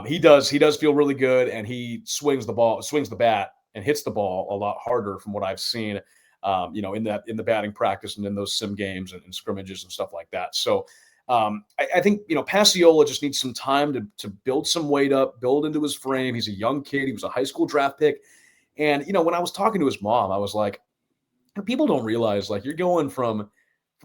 He does feel really good, and he swings the bat, and hits the ball a lot harder from what I've seen. In the batting practice and in those sim games and scrimmages and stuff like that. So I think Paciolla just needs some time to build some weight up, build into his frame. He's a young kid. He was a high school draft pick, and when I was talking to his mom, I was like, people don't realize, like, you're going from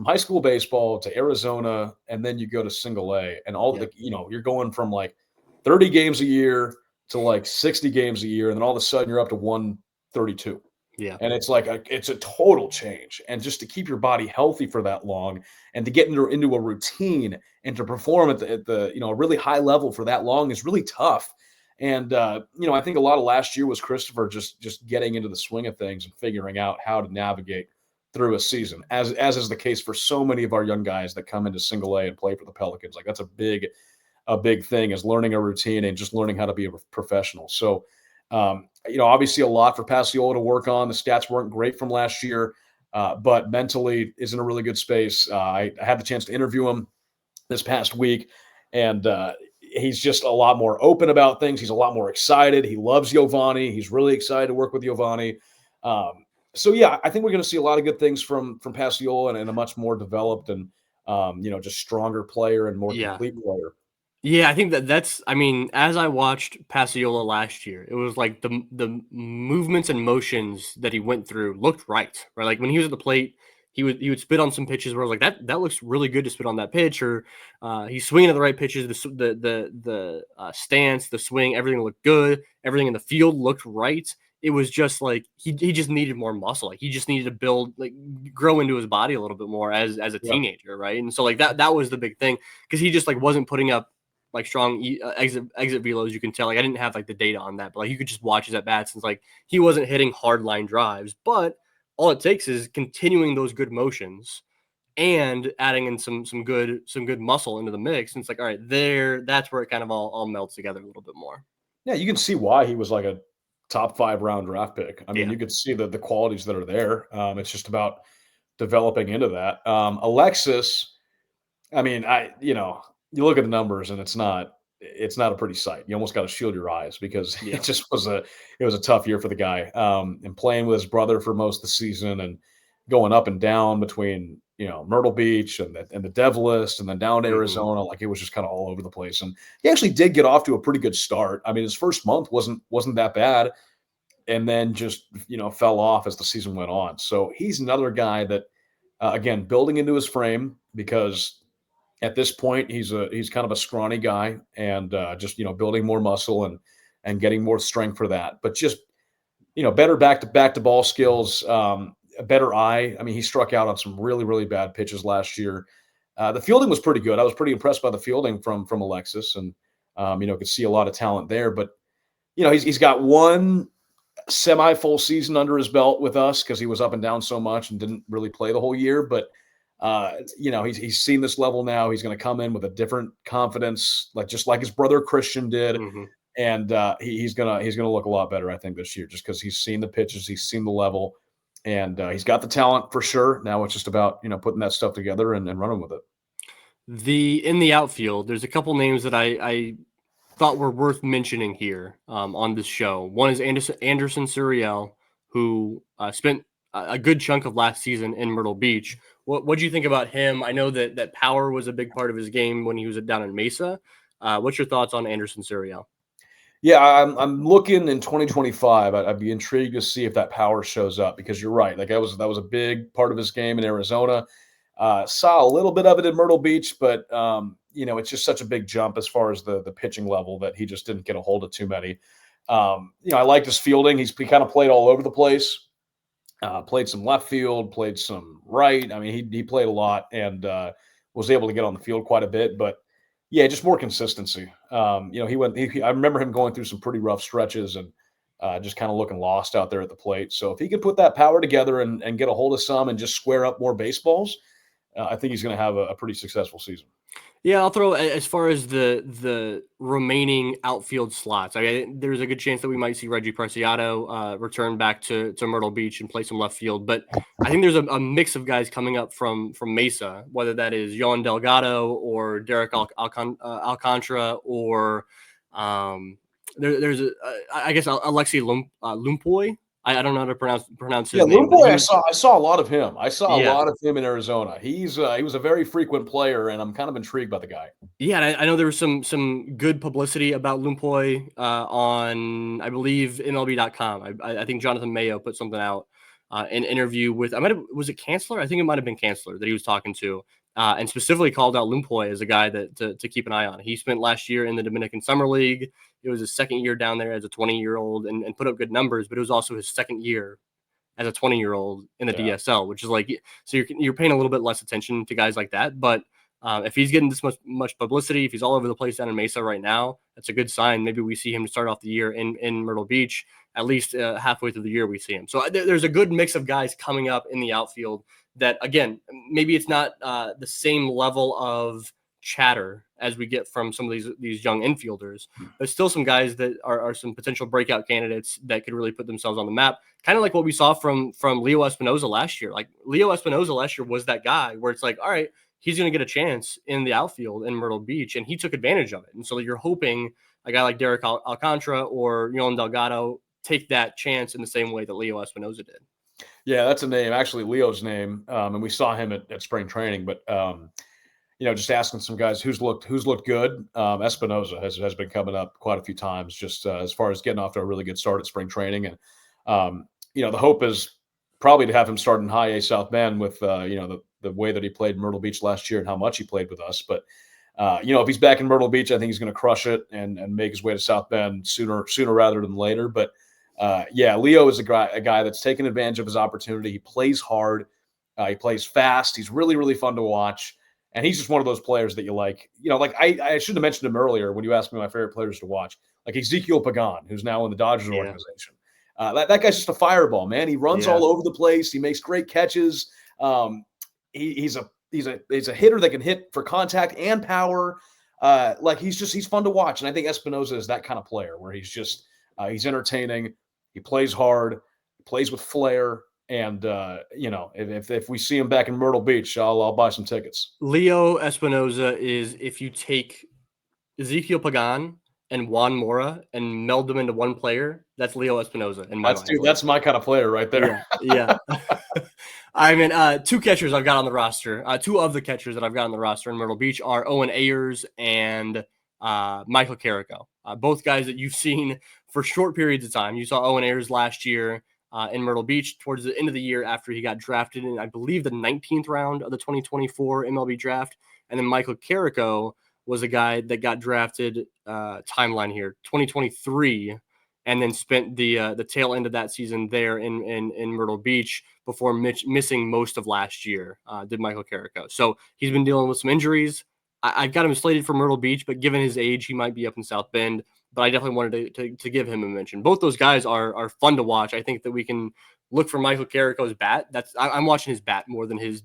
high school baseball to Arizona, and then you go to single A, and you're going from like 30 games a year to like 60 games a year. And then all of a sudden you're up to 132. Yeah. And it's like, it's a total change. And just to keep your body healthy for that long, and to get into a routine and to perform at the a really high level for that long is really tough. And, I think a lot of last year was Christopher just getting into the swing of things and figuring out how to navigate through a season, as is the case for so many of our young guys that come into single A and play for the Pelicans. Like, that's a big thing, is learning a routine and just learning how to be a professional. So, obviously a lot for Paciolla to work on. The stats weren't great from last year, but mentally is in a really good space. I had the chance to interview him this past week, and he's just a lot more open about things. He's a lot more excited. He loves Giovanni. He's really excited to work with Giovanni. So yeah, I think we're going to see a lot of good things from Paciolla, and a much more developed and just stronger player and more complete player. Yeah, I think as I watched Paciolla last year, it was like the movements and motions that he went through looked right? Like when he was at the plate, he would spit on some pitches where I was like, that looks really good to spit on that pitch, or he's swinging at the right pitches. The stance, the swing, everything looked good. Everything in the field looked right. It was just like he just needed more muscle. Like he just needed to build, like, grow into his body a little bit more as a teenager, right? And so like that was the big thing, because he just like wasn't putting up like strong exit velos. You can tell, like, I didn't have like the data on that, but like you could just watch his at bats, and like he wasn't hitting hard line drives. But all it takes is continuing those good motions and adding in some good muscle into the mix. And it's like, all right, that's where it kind of all melts together a little bit more. Yeah, you can see why he was like a top 5 round draft pick. I mean, you could see the qualities that are there. It's just about developing into that. Alexis, I mean, you look at the numbers, and it's not a pretty sight. You almost got to shield your eyes, because it just was a tough year for the guy. And playing with his brother for most of the season, and going up and down between, Myrtle Beach and the Dev List, and then down to Arizona. Like, it was just kind of all over the place. And he actually did get off to a pretty good start. I mean, his first month wasn't that bad, and then just, fell off as the season went on. So he's another guy that, again, building into his frame, because at this point he's kind of a scrawny guy, and just, building more muscle and getting more strength for that. But just, better back to ball skills, a better eye. I mean, he struck out on some really, really bad pitches last year. The fielding was pretty good. I was pretty impressed by the fielding from Alexis, and could see a lot of talent there. But he's got one semi-full season under his belt with us because he was up and down so much and didn't really play the whole year. But he's seen this level now. He's going to come in with a different confidence, just like his brother Christian did, and he's gonna look a lot better, I think, this year, just because he's seen the pitches, he's seen the level, and he's got the talent for sure. Now it's just about putting that stuff together and running with it. In the outfield, there's a couple names that I thought were worth mentioning here on this show. One is Anderson Suriel, who spent a good chunk of last season in Myrtle Beach. What do you think about him? I know that power was a big part of his game when he was down in Mesa. What's your thoughts on Anderson Suriel? Yeah, I'm looking in 2025. I'd be intrigued to see if that power shows up, because you're right. Like that was a big part of his game in Arizona. Saw a little bit of it in Myrtle Beach, but it's just such a big jump as far as the pitching level that he just didn't get a hold of too many. I liked his fielding. He kind of played all over the place. Played some left field, played some right. I mean, he played a lot and was able to get on the field quite a bit. But yeah, just more consistency. I remember him going through some pretty rough stretches and just kind of looking lost out there at the plate. So if he could put that power together and get a hold of some and just square up more baseballs, I think he's going to have a pretty successful season. Yeah, I'll throw as far as the remaining outfield slots. I mean, there's a good chance that we might see Reggie Preciado return back to Myrtle Beach and play some left field. But I think there's a mix of guys coming up from Mesa, whether that is Joan Delgado or Derek Alcantara or there's I guess Alexey Lumpuy. I don't know how to pronounce his name. Lumpuy, I saw a lot of him. I saw a Yeah. lot of him in Arizona. He was a very frequent player, and I'm kind of intrigued by the guy. Yeah, and I know there was some good publicity about Lumpuy on, I believe, MLB.com. I think Jonathan Mayo put something out, an interview with, was it Kanzler? I think it might have been Kanzler that he was talking to, and specifically called out Lumpuy as a guy that to keep an eye on. He spent last year in the Dominican Summer League. It was his second year down there as a 20-year-old and put up good numbers, but it was also his second year as a 20-year-old in the DSL, which is like, so you're paying a little bit less attention to guys like that. But if he's getting this much publicity, if he's all over the place down in Mesa right now, that's a good sign. Maybe we see him start off the year in Myrtle Beach. At least halfway through the year, we see him. So there's a good mix of guys coming up in the outfield that, again, maybe it's not the same level of chatter as we get from some of these young infielders. There's still some guys that are some potential breakout candidates that could really put themselves on the map. Kind of like what we saw from Leo Espinoza last year. Like Leo Espinoza last year was that guy where it's like, all right, he's going to get a chance in the outfield in Myrtle Beach, and he took advantage of it. And so you're hoping a guy like Derek Alcantara or Joan Delgado take that chance in the same way that Leo Espinoza did. Yeah, that's a name, actually Leo's name, and we saw him at spring training. But just asking some guys who's looked good. Espinoza has been coming up quite a few times, just as far as getting off to a really good start at spring training. And the hope is probably to have him start in High A South Bend with the way that he played in Myrtle Beach last year and how much he played with us. But if he's back in Myrtle Beach, I think he's going to crush it and make his way to South Bend sooner rather than later. But Leo is a guy that's taken advantage of his opportunity. He plays hard. He plays fast. He's really, really fun to watch. And he's just one of those players that you like. I should have mentioned him earlier when you asked me my favorite players to watch, like Ezekiel Pagan, who's now in the Dodgers organization. That guy's just a fireball, man. He runs all over the place. He makes great catches. He's a hitter that can hit for contact and power. He's fun to watch. And I think Espinoza is that kind of player where he's just he's entertaining. He plays hard. He plays with flair. And if we see him back in Myrtle Beach, I'll buy some tickets. Leo Espinoza is, if you take Ezekiel Pagan and Juan Mora and meld them into one player, that's Leo Espinoza in my mind. That's my kind of player right there. Yeah. I mean, two catchers I've got on the roster. Two of the catchers that I've got on the roster in Myrtle Beach are Owen Ayers and Michael Carico. Both guys that you've seen for short periods of time. You saw Owen Ayers last year in Myrtle Beach towards the end of the year after he got drafted in, I believe, the 19th round of the 2024 MLB draft. And then Michael Carico was a guy that got drafted timeline here, 2023. and then spent the tail end of that season there in Myrtle Beach before missing most of last year. Did Michael Carico. So he's been dealing with some injuries. I've got him slated for Myrtle Beach, but given his age, he might be up in South Bend. But I definitely wanted to give him a mention. Both those guys are fun to watch. I think that we can look for Michael Carico's bat. I'm watching his bat more than his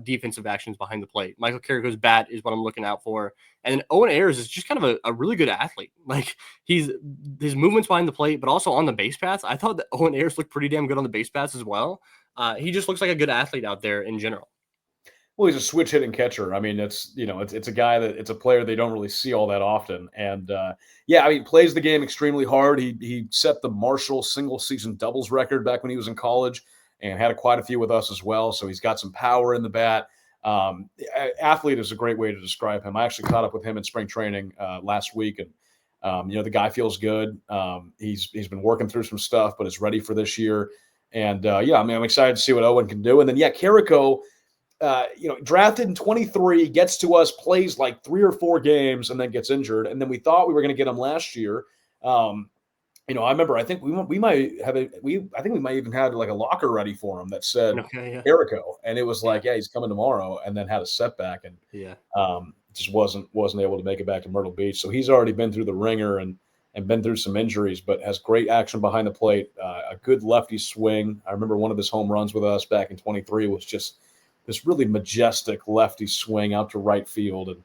defensive actions behind the plate. Michael Carico's bat is what I'm looking out for. And then Owen Ayers is just kind of a really good athlete. Like his movements behind the plate, but also on the base paths. I thought that Owen Ayers looked pretty damn good on the base paths as well. He just looks like a good athlete out there in general. Well, he's a switch hitting catcher. I mean, it's a guy it's a player they don't really see all that often. And yeah, I mean, plays the game extremely hard. He set the Marshall single season doubles record back when he was in college, and had quite a few with us as well. So he's got some power in the bat. Athlete is a great way to describe him. I actually caught up with him in spring training last week, and the guy feels good. He's been working through some stuff, but is ready for this year. And yeah, I mean, I'm excited to see what Owen can do. And then yeah, Carico. Drafted in 23, gets to us, plays like 3 or 4 games, and then gets injured. And then we thought we were going to get him last year. I remember. I think we might have I think we might even had like a locker ready for him that said Carico, and it was like, yeah, he's coming tomorrow, and then had a setback, and just wasn't able to make it back to Myrtle Beach. So he's already been through the ringer and been through some injuries, but has great action behind the plate, a good lefty swing. I remember one of his home runs with us back in 23 was just this really majestic lefty swing out to right field,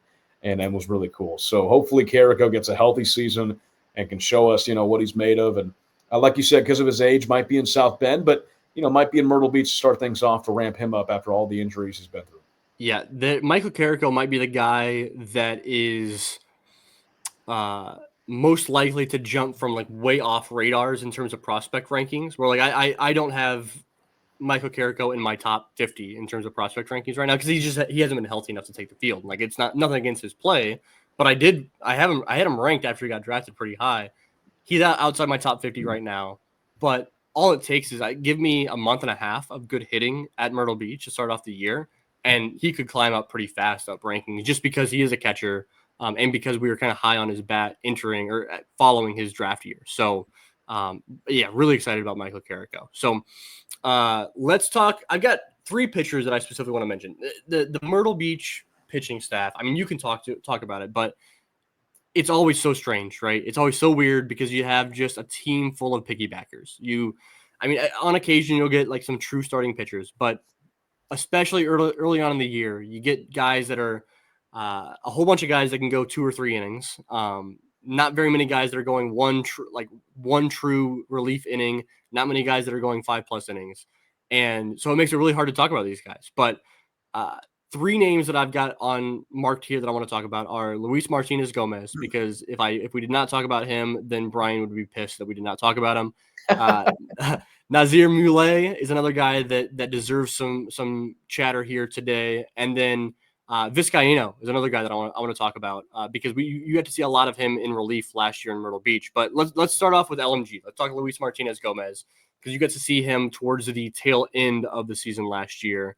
and was really cool. So hopefully Carico gets a healthy season and can show us, what he's made of. And like you said, because of his age, might be in South Bend, but might be in Myrtle Beach to start things off to ramp him up after all the injuries he's been through. Yeah, Michael Carico might be the guy that is most likely to jump from like way off radars in terms of prospect rankings. Where like I don't have Michael Carico in my top 50 in terms of prospect rankings right now because he hasn't been healthy enough to take the field. Like it's nothing against his play, but I had him ranked after he got drafted pretty high. He's outside my top 50 right now, but all it takes is give me a month and a half of good hitting at Myrtle Beach to start off the year, and he could climb up pretty fast up rankings just because he is a catcher, and because we were kind of high on his bat entering or following his draft year. So yeah, really excited about Michael Carico. So let's talk. I've got 3 pitchers that I specifically want to mention. The Myrtle Beach pitching staff. I mean, you can talk about it, but it's always so strange, right? It's always so weird because you have just a team full of piggybackers. On occasion you'll get like some true starting pitchers, but especially early on in the year, you get guys that are a whole bunch of guys that can go 2 or 3 innings. Not very many guys that are going one true relief inning. Not many guys that are going 5+ innings. And so it makes it really hard to talk about these guys. But 3 names that I've got on marked here that I want to talk about are Luis Martinez-Gomez, because if we did not talk about him, then Brian would be pissed that we did not talk about him. Naz Mule is another guy that deserves some chatter here today. And then Vizcaino is another guy that I want to talk about because you had to see a lot of him in relief last year in Myrtle Beach. But let's start off with LMG. Let's talk Luis Martinez-Gomez because you get to see him towards the tail end of the season last year.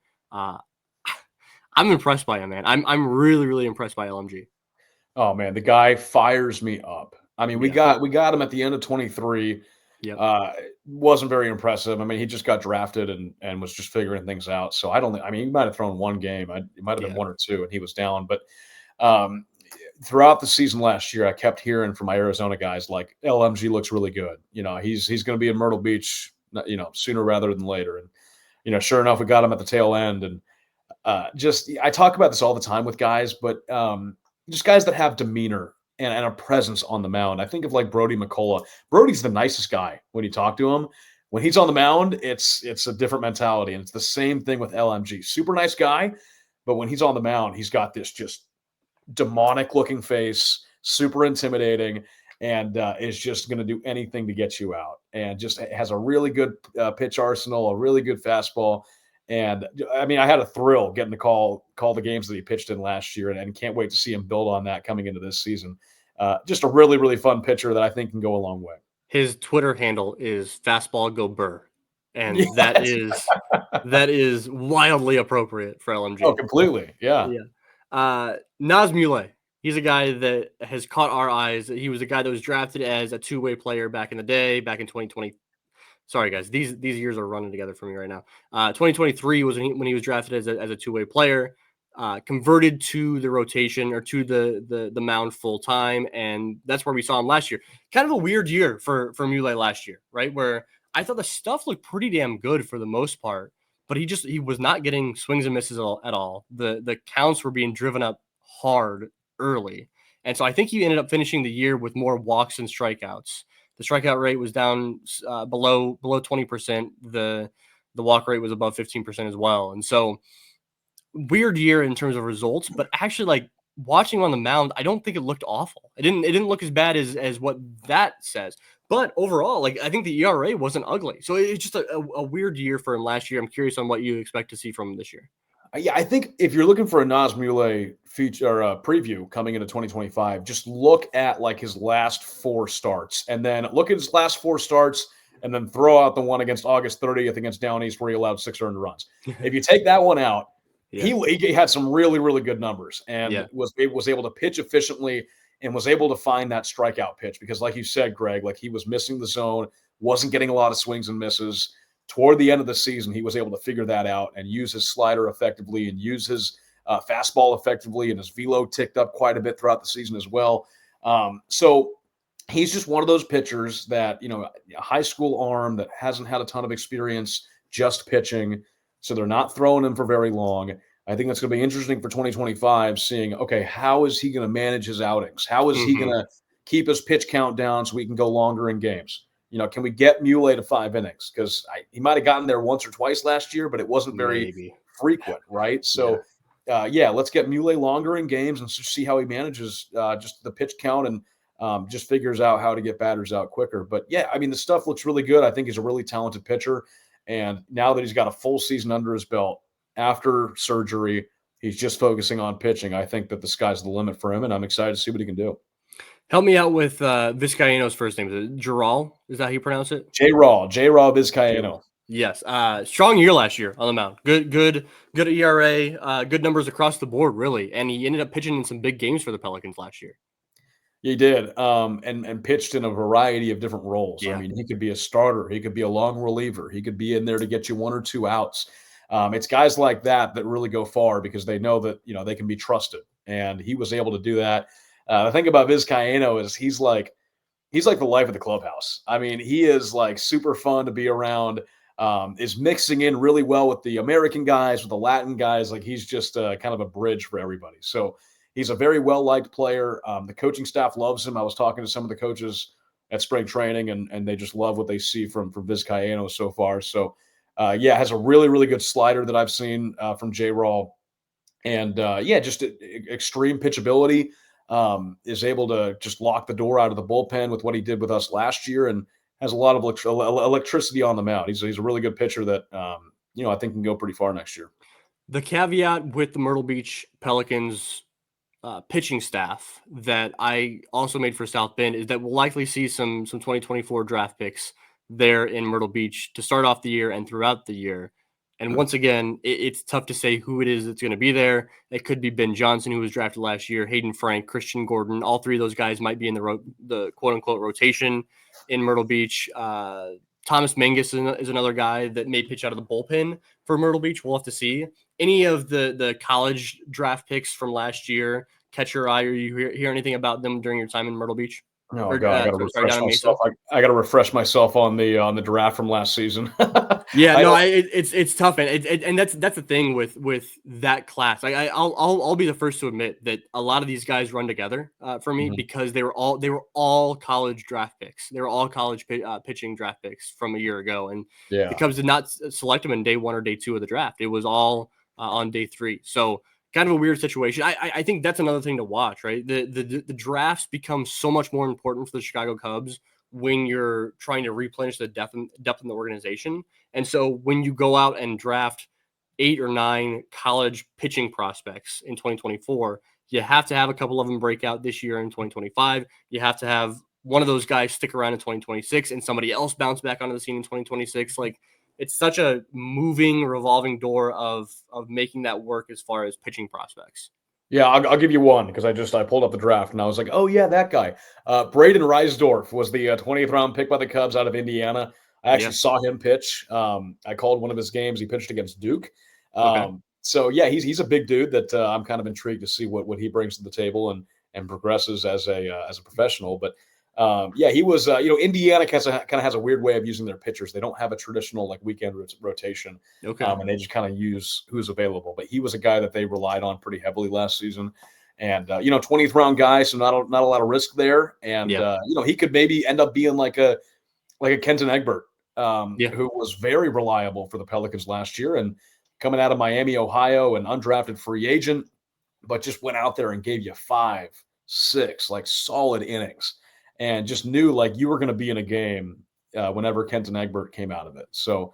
I'm impressed by him, man. I'm really, really impressed by LMG. Oh man, the guy fires me up. I mean, we got him at the end of 23. Yep. Wasn't very impressive. I mean, he just got drafted and was just figuring things out. So he might have thrown 1 game. It might have been 1 or 2, and he was down. But throughout the season last year, I kept hearing from my Arizona guys like LMG looks really good. He's going to be in Myrtle Beach, sooner rather than later. And sure enough, we got him at the tail end. And I talk about this all the time with guys, but just guys that have demeanor and a presence on the mound. I think of like Brody McCullough. Brody's the nicest guy when you talk to him. When he's on the mound, it's a different mentality. And it's the same thing with LMG. Super nice guy, but when he's on the mound, he's got this just demonic looking face, super intimidating, and is just going to do anything to get you out. And just has a really good pitch arsenal, a really good fastball. And I mean, I had a thrill getting to call the games that he pitched in last year, and can't wait to see him build on that coming into this season. Just a really, really fun pitcher that I think can go a long way. His Twitter handle is Fastball Go Burr, and that is wildly appropriate for LMG. Oh, completely, yeah. Naz Mule, He's a guy that has caught our eyes. He was a guy that was drafted as a two-way player back in the day, back in 2020. Sorry, guys, these years are running together for me right now. 2023 was when he was drafted as a two-way player, converted to the rotation or to the mound full time, and that's where we saw him last year. Kind of a weird year for Mule last year, right? Where I thought the stuff looked pretty damn good for the most part, but he was not getting swings and misses at all. The counts were being driven up hard early, and so I think he ended up finishing the year with more walks and strikeouts. The strikeout rate was down below 20%. The walk rate was above 15% as well. And so weird year in terms of results, but actually like watching on the mound, I don't think it looked awful. It didn't look as bad as what that says. But overall, like I think the ERA wasn't ugly. So it's just a weird year for him last year. I'm curious on what you expect to see from him this year. Yeah, I think if you're looking for a Naz Mule feature or preview coming into 2025, just look at like his last 4 starts, and then look at his last 4 starts, and then throw out the one against August 30th against Down East where he allowed 6 earned runs. If you take that one out, he had some really, really good numbers and was able to pitch efficiently and was able to find that strikeout pitch because, like you said, Greg, like he was missing the zone, wasn't getting a lot of swings and misses. Toward the end of the season, he was able to figure that out and use his slider effectively and use his fastball effectively, and his velo ticked up quite a bit throughout the season as well. So he's just one of those pitchers that, a high school arm that hasn't had a ton of experience just pitching, so they're not throwing him for very long. I think that's going to be interesting for 2025, seeing, okay, how is he going to manage his outings? How is he going to keep his pitch count down so we can go longer in games? Can we get Mule to 5 innings? Because he might have gotten there once or twice last year, but it wasn't very frequent, right? So, let's get Mule longer in games and see how he manages just the pitch count and just figures out how to get batters out quicker. But, yeah, I mean, the stuff looks really good. I think he's a really talented pitcher. And now that he's got a full season under his belt after surgery, he's just focusing on pitching. I think that the sky's the limit for him, and I'm excited to see what he can do. Help me out with Vizcaino's first name. Is it Jeral? Is that how you pronounce it? Jeral Vizcaino. Yes. Strong year last year on the mound. Good ERA, good numbers across the board, really. And he ended up pitching in some big games for the Pelicans last year. He did, and pitched in a variety of different roles. Yeah. I mean, he could be a starter. He could be a long reliever. He could be in there to get you 1 or 2 outs. It's guys like that really go far because they know that, they can be trusted. And he was able to do that. The thing about Vizcaino is he's like the life of the clubhouse. I mean, he is like super fun to be around, is mixing in really well with the American guys, with the Latin guys. Like he's just kind of a bridge for everybody. So he's a very well-liked player. The coaching staff loves him. I was talking to some of the coaches at spring training, and they just love what they see from Vizcaino so far. So, has a really, really good slider that I've seen from Jeral. And, just extreme pitchability. Is able to just lock the door out of the bullpen with what he did with us last year, and has a lot of electricity on the mound. He's a really good pitcher that, I think can go pretty far next year. The caveat with the Myrtle Beach Pelicans pitching staff that I also made for South Bend is that we'll likely see some 2024 draft picks there in Myrtle Beach to start off the year and throughout the year. And once again, it's tough to say who it is that's going to be there. It could be Ben Johnson, who was drafted last year, Hayden Frank, Christian Gordon. All 3 of those guys might be in the quote-unquote rotation in Myrtle Beach. Thomas Mangus is another guy that may pitch out of the bullpen for Myrtle Beach. We'll have to see. Any of the college draft picks from last year catch your eye, or you hear anything about them during your time in Myrtle Beach? Oh God, I got to refresh myself. I got to refresh myself on the draft from last season. It's tough, and that's the thing with that class. I'll be the first to admit that a lot of these guys run together for me because they were all college draft picks. They were all college pitching draft picks from a year ago, and the Cubs did not select them in day 1 or day 2 of the draft. It was all on day 3. So. Kind of a weird situation. I think that's another thing to watch, right? The drafts become so much more important for the Chicago Cubs when you're trying to replenish the depth in the organization. And so when you go out and draft 8 or 9 college pitching prospects in 2024, you have to have a couple of them break out this year in 2025. You have to have one of those guys stick around in 2026 and somebody else bounce back onto the scene in 2026. Like, it's such a moving, revolving door of making that work as far as pitching prospects. Yeah, I'll give you one because I pulled up the draft and I was like, oh yeah, that guy. Braden Reisdorf was the 20th round pick by the Cubs out of Indiana. I actually Yeah. saw him pitch. I called one of his games. He pitched against Duke. Okay. So yeah, he's a big dude that I'm kind of intrigued to see what he brings to the table and progresses as a professional. But yeah, he was Indiana kind of has a weird way of using their pitchers. They don't have a traditional like weekend rotation. Okay. And they just kind of use who's available. But he was a guy that they relied on pretty heavily last season, and 20th round guy, so not a lot of risk there. And Yeah. he could maybe end up being like a Kenton Egbert, Yeah. who was very reliable for the Pelicans last year, and coming out of Miami, Ohio, an undrafted free agent, but just went out there and gave you 5, 6 like solid innings, and just knew like you were going to be in a game whenever Kenton Egbert came out of it. So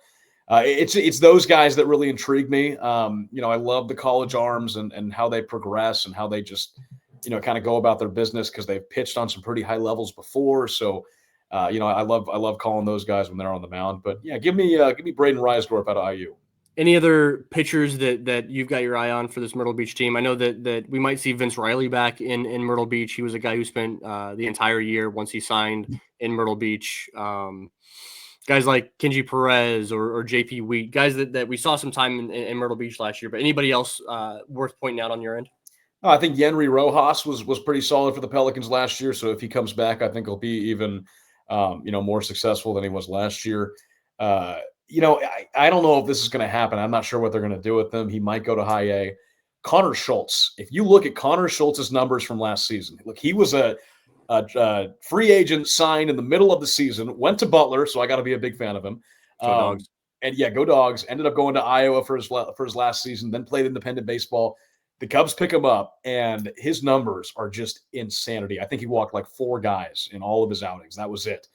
it's those guys that really intrigue me. I love the college arms and how they progress and how they just, kind of go about their business because they've pitched on some pretty high levels before. So, I love calling those guys when they're on the mound. But yeah, give me Braden Reisdorf out of IU. Any other pitchers that you've got your eye on for this Myrtle Beach team? I know that we might see Vince Riley back in Myrtle Beach. He was a guy who spent the entire year once he signed in Myrtle Beach. Guys like Kenji Perez or JP Wheat, guys that we saw some time in Myrtle Beach last year. But anybody else worth pointing out on your end? I think Yenry Rojas was pretty solid for the Pelicans last year. So if he comes back, I think he'll be even more successful than he was last year. I don't know if this is going to happen. I'm not sure what they're going to do with him. He might go to high A. Connor Schultz. If you look at Connor Schultz's numbers from last season, look, he was a free agent signed in the middle of the season, went to Butler, so I got to be a big fan of him. Dogs. And yeah, go Dogs. Ended up going to Iowa for his last season, then played independent baseball. The Cubs pick him up, and his numbers are just insanity. I think he walked like 4 guys in all of his outings. That was it.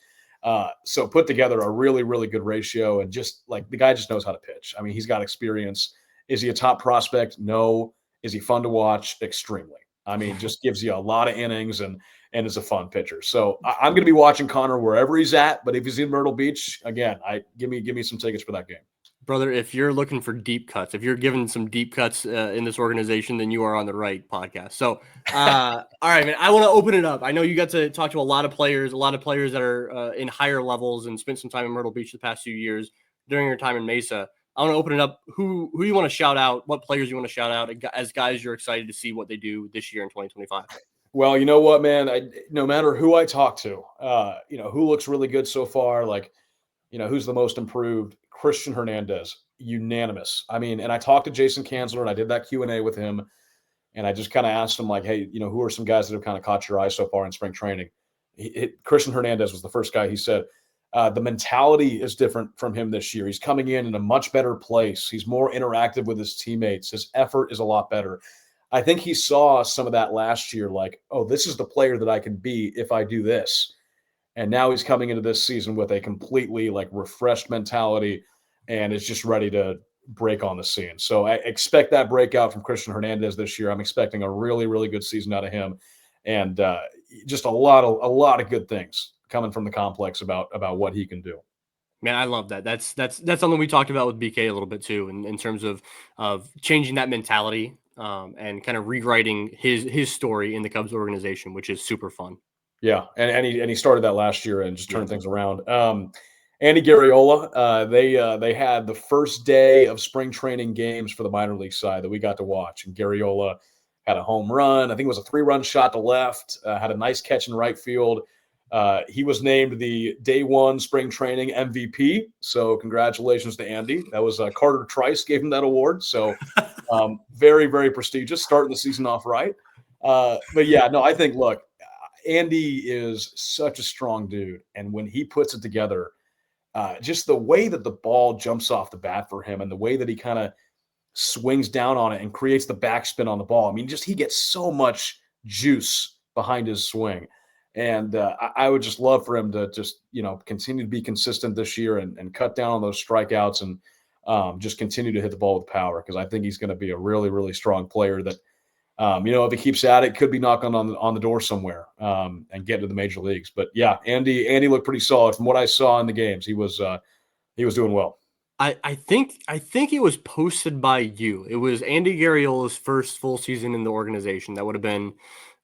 So put together a really, really good ratio, and just like the guy just knows how to pitch. I mean, he's got experience. Is he a top prospect? No. Is he fun to watch? Extremely. I mean, just gives you a lot of innings and is a fun pitcher. So I'm going to be watching Connor wherever he's at. But if he's in Myrtle Beach, again, give me some tickets for that game. Brother, if you're looking for deep cuts, if you're giving some deep cuts in this organization, then you are on the right podcast. So, all right, man, I want to open it up. I know you got to talk to a lot of players that are in higher levels and spent some time in Myrtle Beach the past few years during your time in Mesa. I want to open it up. Who you want to shout out? What players you want to shout out as guys you're excited to see what they do this year in 2025? Well, you know what, man? No matter who I talk to, who looks really good so far, like, who's the most improved? Christian Hernandez, unanimous. I mean, and I talked to Jason Kanzler and I did that Q&A with him. And I just kind of asked him like, hey, who are some guys that have kind of caught your eye so far in spring training? Christian Hernandez was the first guy. He said, the mentality is different from him this year. He's coming in a much better place. He's more interactive with his teammates. His effort is a lot better. I think he saw some of that last year, like, oh, this is the player that I can be if I do this. And now he's coming into this season with a completely like refreshed mentality and is just ready to break on the scene. So I expect that breakout from Christian Hernandez this year. I'm expecting a really, really good season out of him, and just a lot of good things coming from the complex about what he can do. Man, I love that. That's something we talked about with BK a little bit too, in terms of changing that mentality and kind of rewriting his story in the Cubs organization, which is super fun. Yeah, and he started that last year and just turned things around. Andy Garriola, they had the first day of spring training games for the minor league side that we got to watch, and Garriola had a home run. I think it was a 3-run shot to left. Had a nice catch in right field. He was named the day 1 spring training MVP. So congratulations to Andy. That was Carter Trice gave him that award. So very, very prestigious, starting the season off right. But yeah, no, I think, look, Andy is such a strong dude. And when he puts it together, just the way that the ball jumps off the bat for him and the way that he kind of swings down on it and creates the backspin on the ball. I mean, he gets so much juice behind his swing. And I would just love for him to just, continue to be consistent this year and cut down on those strikeouts and just continue to hit the ball with power, because I think he's going to be a really, really strong player that, if he keeps at it, could be knocking on the door somewhere and get to the major leagues. But yeah, Andy looked pretty solid from what I saw in the games. He was doing well. I think it was posted by you. It was Andy Garriola's first full season in the organization. That would have been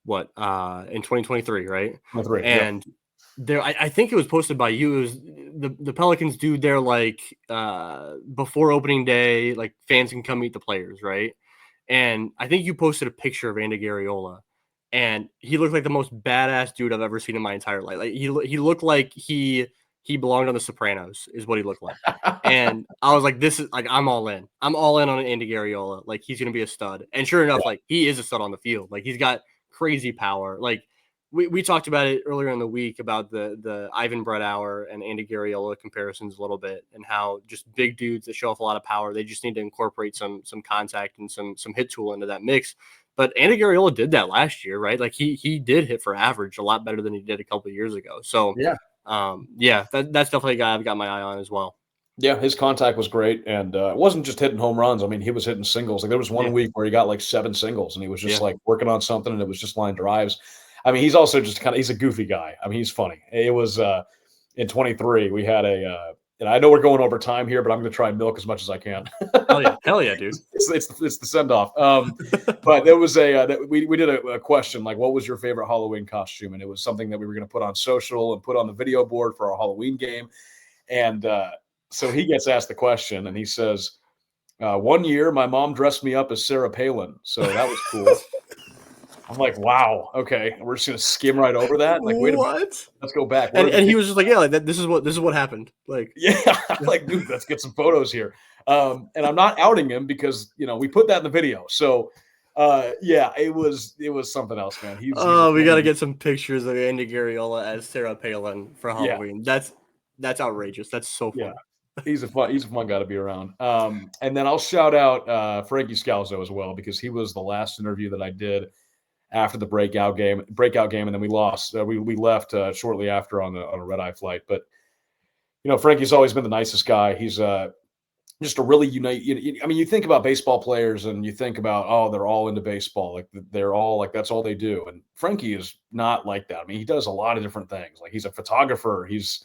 what in 2023, right? 23, yep. And there, I think it was posted by you. It was the Pelicans do their like before opening day, like fans can come meet the players, right? And I think you posted a picture of Andy Garriola, and he looked like the most badass dude I've ever seen in my entire life. Like he looked like he belonged on The Sopranos, is what he looked like. And I was like, this is like, I'm all in. I'm all in on Andy Garriola. Like he's gonna be a stud. And sure enough, like he is a stud on the field. Like he's got crazy power. Like we talked about it earlier in the week about the Ivan Brettauer and Andy Garriola comparisons a little bit, and how just big dudes that show off a lot of power, they just need to incorporate some contact and some hit tool into that mix. But Andy Garriola did that last year, right? Like he did hit for average a lot better than he did a couple of years ago. So that's definitely a guy I've got my eye on as well. Yeah, his contact was great, and it wasn't just hitting home runs. I mean, he was hitting singles. Like there was one week where he got like 7 singles, and he was just like working on something, and it was just line drives. I mean, he's also just he's a goofy guy. I mean, he's funny. It was in 23 we had and I know we're going over time here, but I'm going to try and milk as much as I can. Hell yeah, dude! It's the send off. But there was we did a question like, what was your favorite Halloween costume? And it was something that we were going to put on social and put on the video board for our Halloween game, and so he gets asked the question, and he says, one year my mom dressed me up as Sarah Palin. So that was cool. I'm like, wow, okay. We're just going to skim right over that. Like, wait a minute. Let's go back. And he was just like, yeah, like this is what happened. Like, yeah, like, dude, let's get some photos here. And I'm not outing him because, we put that in the video. So, it was something else, man. We got to get some pictures of Andy Garriola as Sarah Palin for Halloween. Yeah. That's outrageous. That's so fun. Yeah. He's a fun guy to be around. And then I'll shout out Frankie Scalzo as well, because he was the last interview that I did after the breakout game, and then we lost. We left shortly after on a red eye flight. But Frankie's always been the nicest guy. He's just a really unique. I mean, you think about baseball players, and you think about they're all into baseball, like they're all like that's all they do. And Frankie is not like that. I mean, he does a lot of different things. Like he's a photographer. He's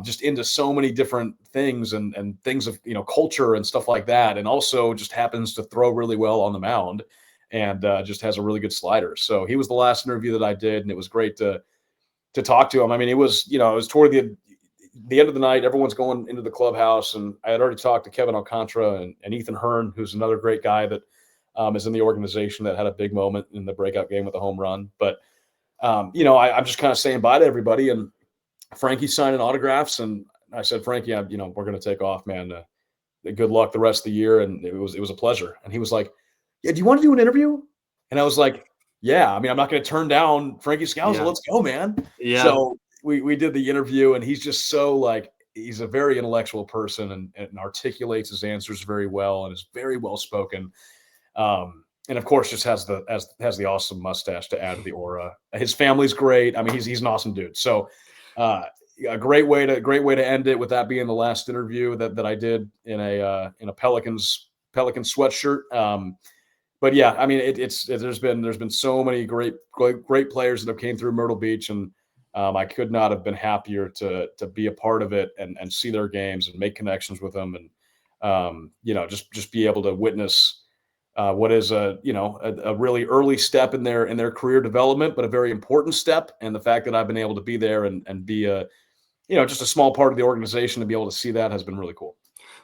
just into so many different things and things of culture and stuff like that, and also just happens to throw really well on the mound. And just has a really good slider. So he was the last interview that I did, and it was great to talk to him. I mean, it was toward the end of the night. Everyone's going into the clubhouse, and I had already talked to Kevin Alcantara and Ethan Hearn, who's another great guy that is in the organization that had a big moment in the breakout game with a home run. But I'm just kind of saying bye to everybody, and Frankie's signing autographs, and I said, Frankie, we're going to take off, man. Good luck the rest of the year, and it was a pleasure. And he was like, yeah, do you want to do an interview? And I was like, yeah. I mean, I'm not going to turn down Frankie Scalzo. Yeah. Let's go, man. Yeah. So we did the interview, and he's just so he's a very intellectual person and articulates his answers very well and is very well spoken. And of course, just has the awesome mustache to add to the aura. His family's great. I mean, he's an awesome dude. So a great way to end it with that being the last interview that I did in a Pelicans sweatshirt. But yeah, I mean, there's been so many great players that have came through Myrtle Beach, and I could not have been happier to be a part of it and see their games and make connections with them, and just be able to witness what is a really early step in their career development, but a very important step. And the fact that I've been able to be there and be just a small part of the organization, to be able to see that has been really cool.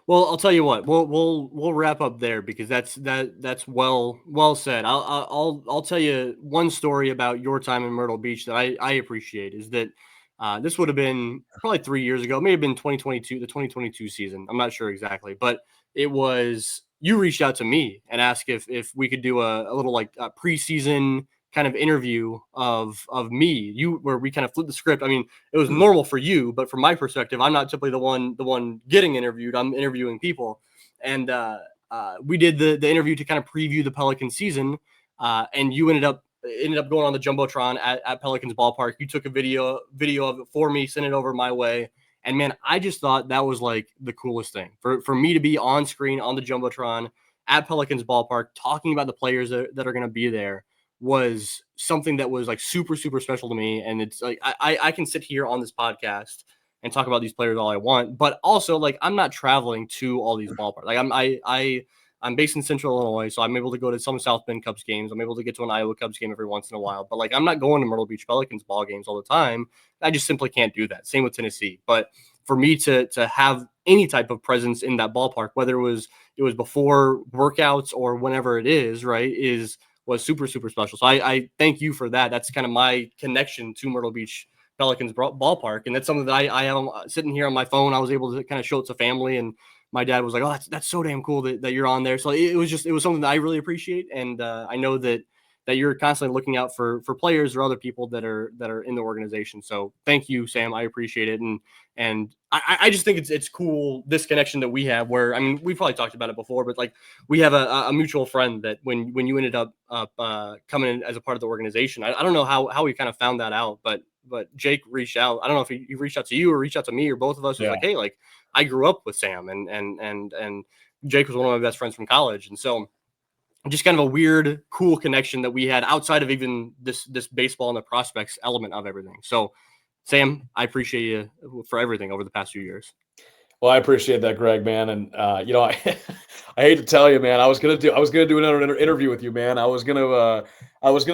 Well, I'll tell you what. We'll wrap up there, because that's well said. I'll tell you one story about your time in Myrtle Beach that I appreciate, is that this would have been probably 3 years ago, may have been 2022, the 2022 season. I'm not sure exactly, but it was, you reached out to me and asked if we could do a little a preseason kind of interview of me, where we kind of flipped the script. I mean, it was normal for you, but from my perspective, I'm not typically the one getting interviewed. I'm interviewing people. And we did the interview to kind of preview the Pelican season. And you ended up going on the Jumbotron at Pelicans ballpark. You took a video of it for me, sent it over my way. And man, I just thought that was like the coolest thing for me to be on screen on the Jumbotron at Pelicans ballpark, talking about the players that are going to be there, was something that was like super, super special to me. And it's like, I can sit here on this podcast and talk about these players all I want. But also, like, I'm not traveling to all these ballparks. Like, I'm based in Central Illinois, so I'm able to go to some South Bend Cubs games. I'm able to get to an Iowa Cubs game every once in a while. But, like, I'm not going to Myrtle Beach Pelicans ball games all the time. I just simply can't do that. Same with Tennessee. But for me to have any type of presence in that ballpark, whether it was before workouts or whenever it is, right, was super, super special. So I thank you for that. That's kind of my connection to Myrtle Beach Pelicans ballpark. And that's something that I am sitting here on my phone. I was able to kind of show it to family, and my dad was like, "Oh, that's so damn cool that you're on there." So it was something that I really appreciate. And I know that you're constantly looking out for players or other people that are in the organization. So thank you, Sam. I appreciate it. And I just think it's cool, this connection that we have, where, I mean, we probably talked about it before, but like, we have a mutual friend that when you ended up coming in as a part of the organization, I don't know how we kind of found that out, but Jake reached out. I don't know if he reached out to you or reached out to me or both of us. Was like, hey, like, I grew up with Sam, and Jake was one of my best friends from college. And so just kind of a weird, cool connection that we had outside of even this baseball and the prospects element of everything. So Sam, I appreciate you for everything over the past few years. Well, I appreciate that, Greg, man. And you know, I hate to tell you, man, I was gonna do another interview with you, man. I was gonna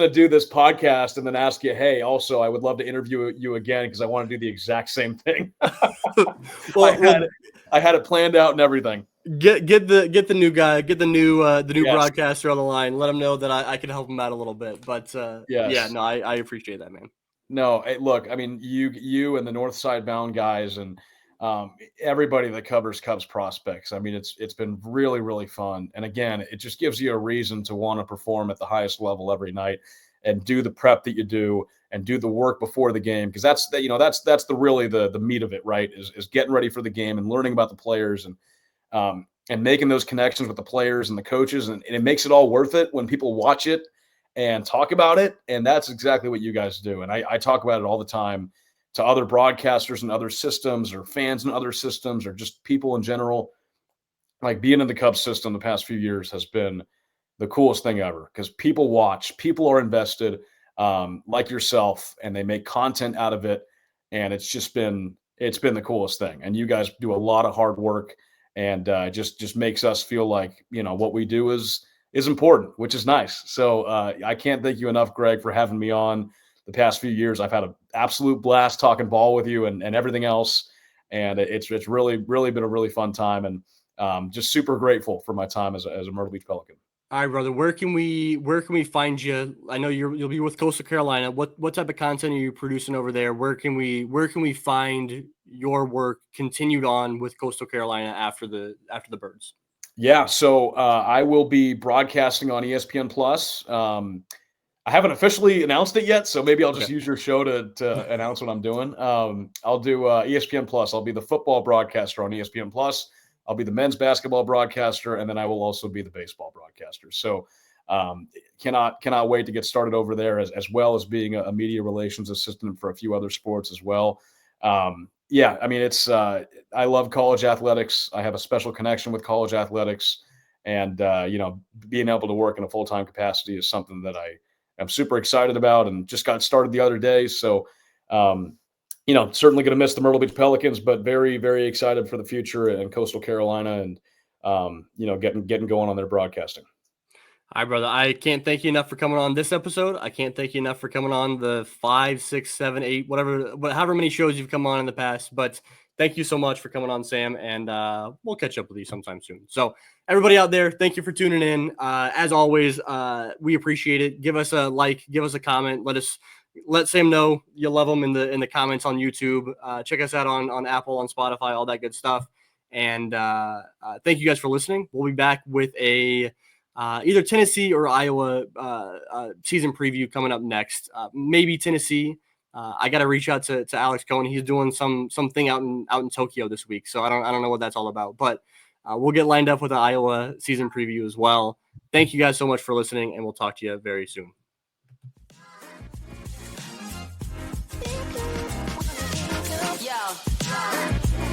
do this podcast and then ask you, hey, also, I would love to interview you again because I want to do the exact same thing. I had it planned out and everything. Get the new guy, get the new broadcaster on the line. Let him know that I can help him out a little bit. But yeah, no, I appreciate that, man. No, hey, look, I mean, you and the North Side Bound guys and everybody that covers Cubs prospects. I mean, it's been really, really fun. And again, it just gives you a reason to want to perform at the highest level every night and do the prep that you do and do the work before the game. Because that's the really the meat of it, right? Is getting ready for the game and learning about the players and making those connections with the players and the coaches. And it makes it all worth it when people watch it and talk about it. And that's exactly what you guys do. And I talk about it all the time to other broadcasters and other systems, or fans in other systems, or just people in general. Like, being in the Cubs system the past few years has been the coolest thing ever, because people watch, people are invested, like yourself, and they make content out of it. And it's been the coolest thing. And you guys do a lot of hard work, and just makes us feel like, you know, what we do is important, which is nice. So I can't thank you enough, Greg, for having me on the past few years. I've had an absolute blast talking ball with you and everything else. And it's really, really been a really fun time, and just super grateful for my time as a Myrtle Beach Pelican. All right, brother. Where can we find you? I know you'll be with Coastal Carolina. What type of content are you producing over there? Where can we find your work continued on with Coastal Carolina after the Birds? Yeah, so I will be broadcasting on ESPN Plus. I haven't officially announced it yet, so maybe I'll just use your show to announce what I'm doing. I'll do ESPN Plus. I'll be the football broadcaster on ESPN Plus. I'll be the men's basketball broadcaster, and then I will also be the baseball broadcaster. So cannot wait to get started over there, as well as being a media relations assistant for a few other sports as well. Yeah, I mean, it's I love college athletics. I have a special connection with college athletics, and you know, being able to work in a full-time capacity is something that I'm super excited about, and just got started the other day. So, you know, certainly going to miss the Myrtle Beach Pelicans, but very, very excited for the future in Coastal Carolina, and you know, getting going on their broadcasting. All right, brother. I can't thank you enough for coming on this episode. I can't thank you enough for coming on the 5, 6, 7, 8, however many shows you've come on in the past. But thank you so much for coming on, Sam, and we'll catch up with you sometime soon. So everybody out there, thank you for tuning in. As always, we appreciate it. Give us a like, give us a comment. Let Sam know you love him in the comments on YouTube. Check us out on Apple, on Spotify, all that good stuff. And thank you guys for listening. We'll be back with a either Tennessee or Iowa season preview coming up next. Maybe Tennessee. I got to reach out to Alex Cohen. He's doing something out in Tokyo this week, so I don't know what that's all about. But we'll get lined up with an Iowa season preview as well. Thank you guys so much for listening, and we'll talk to you very soon. Yeah.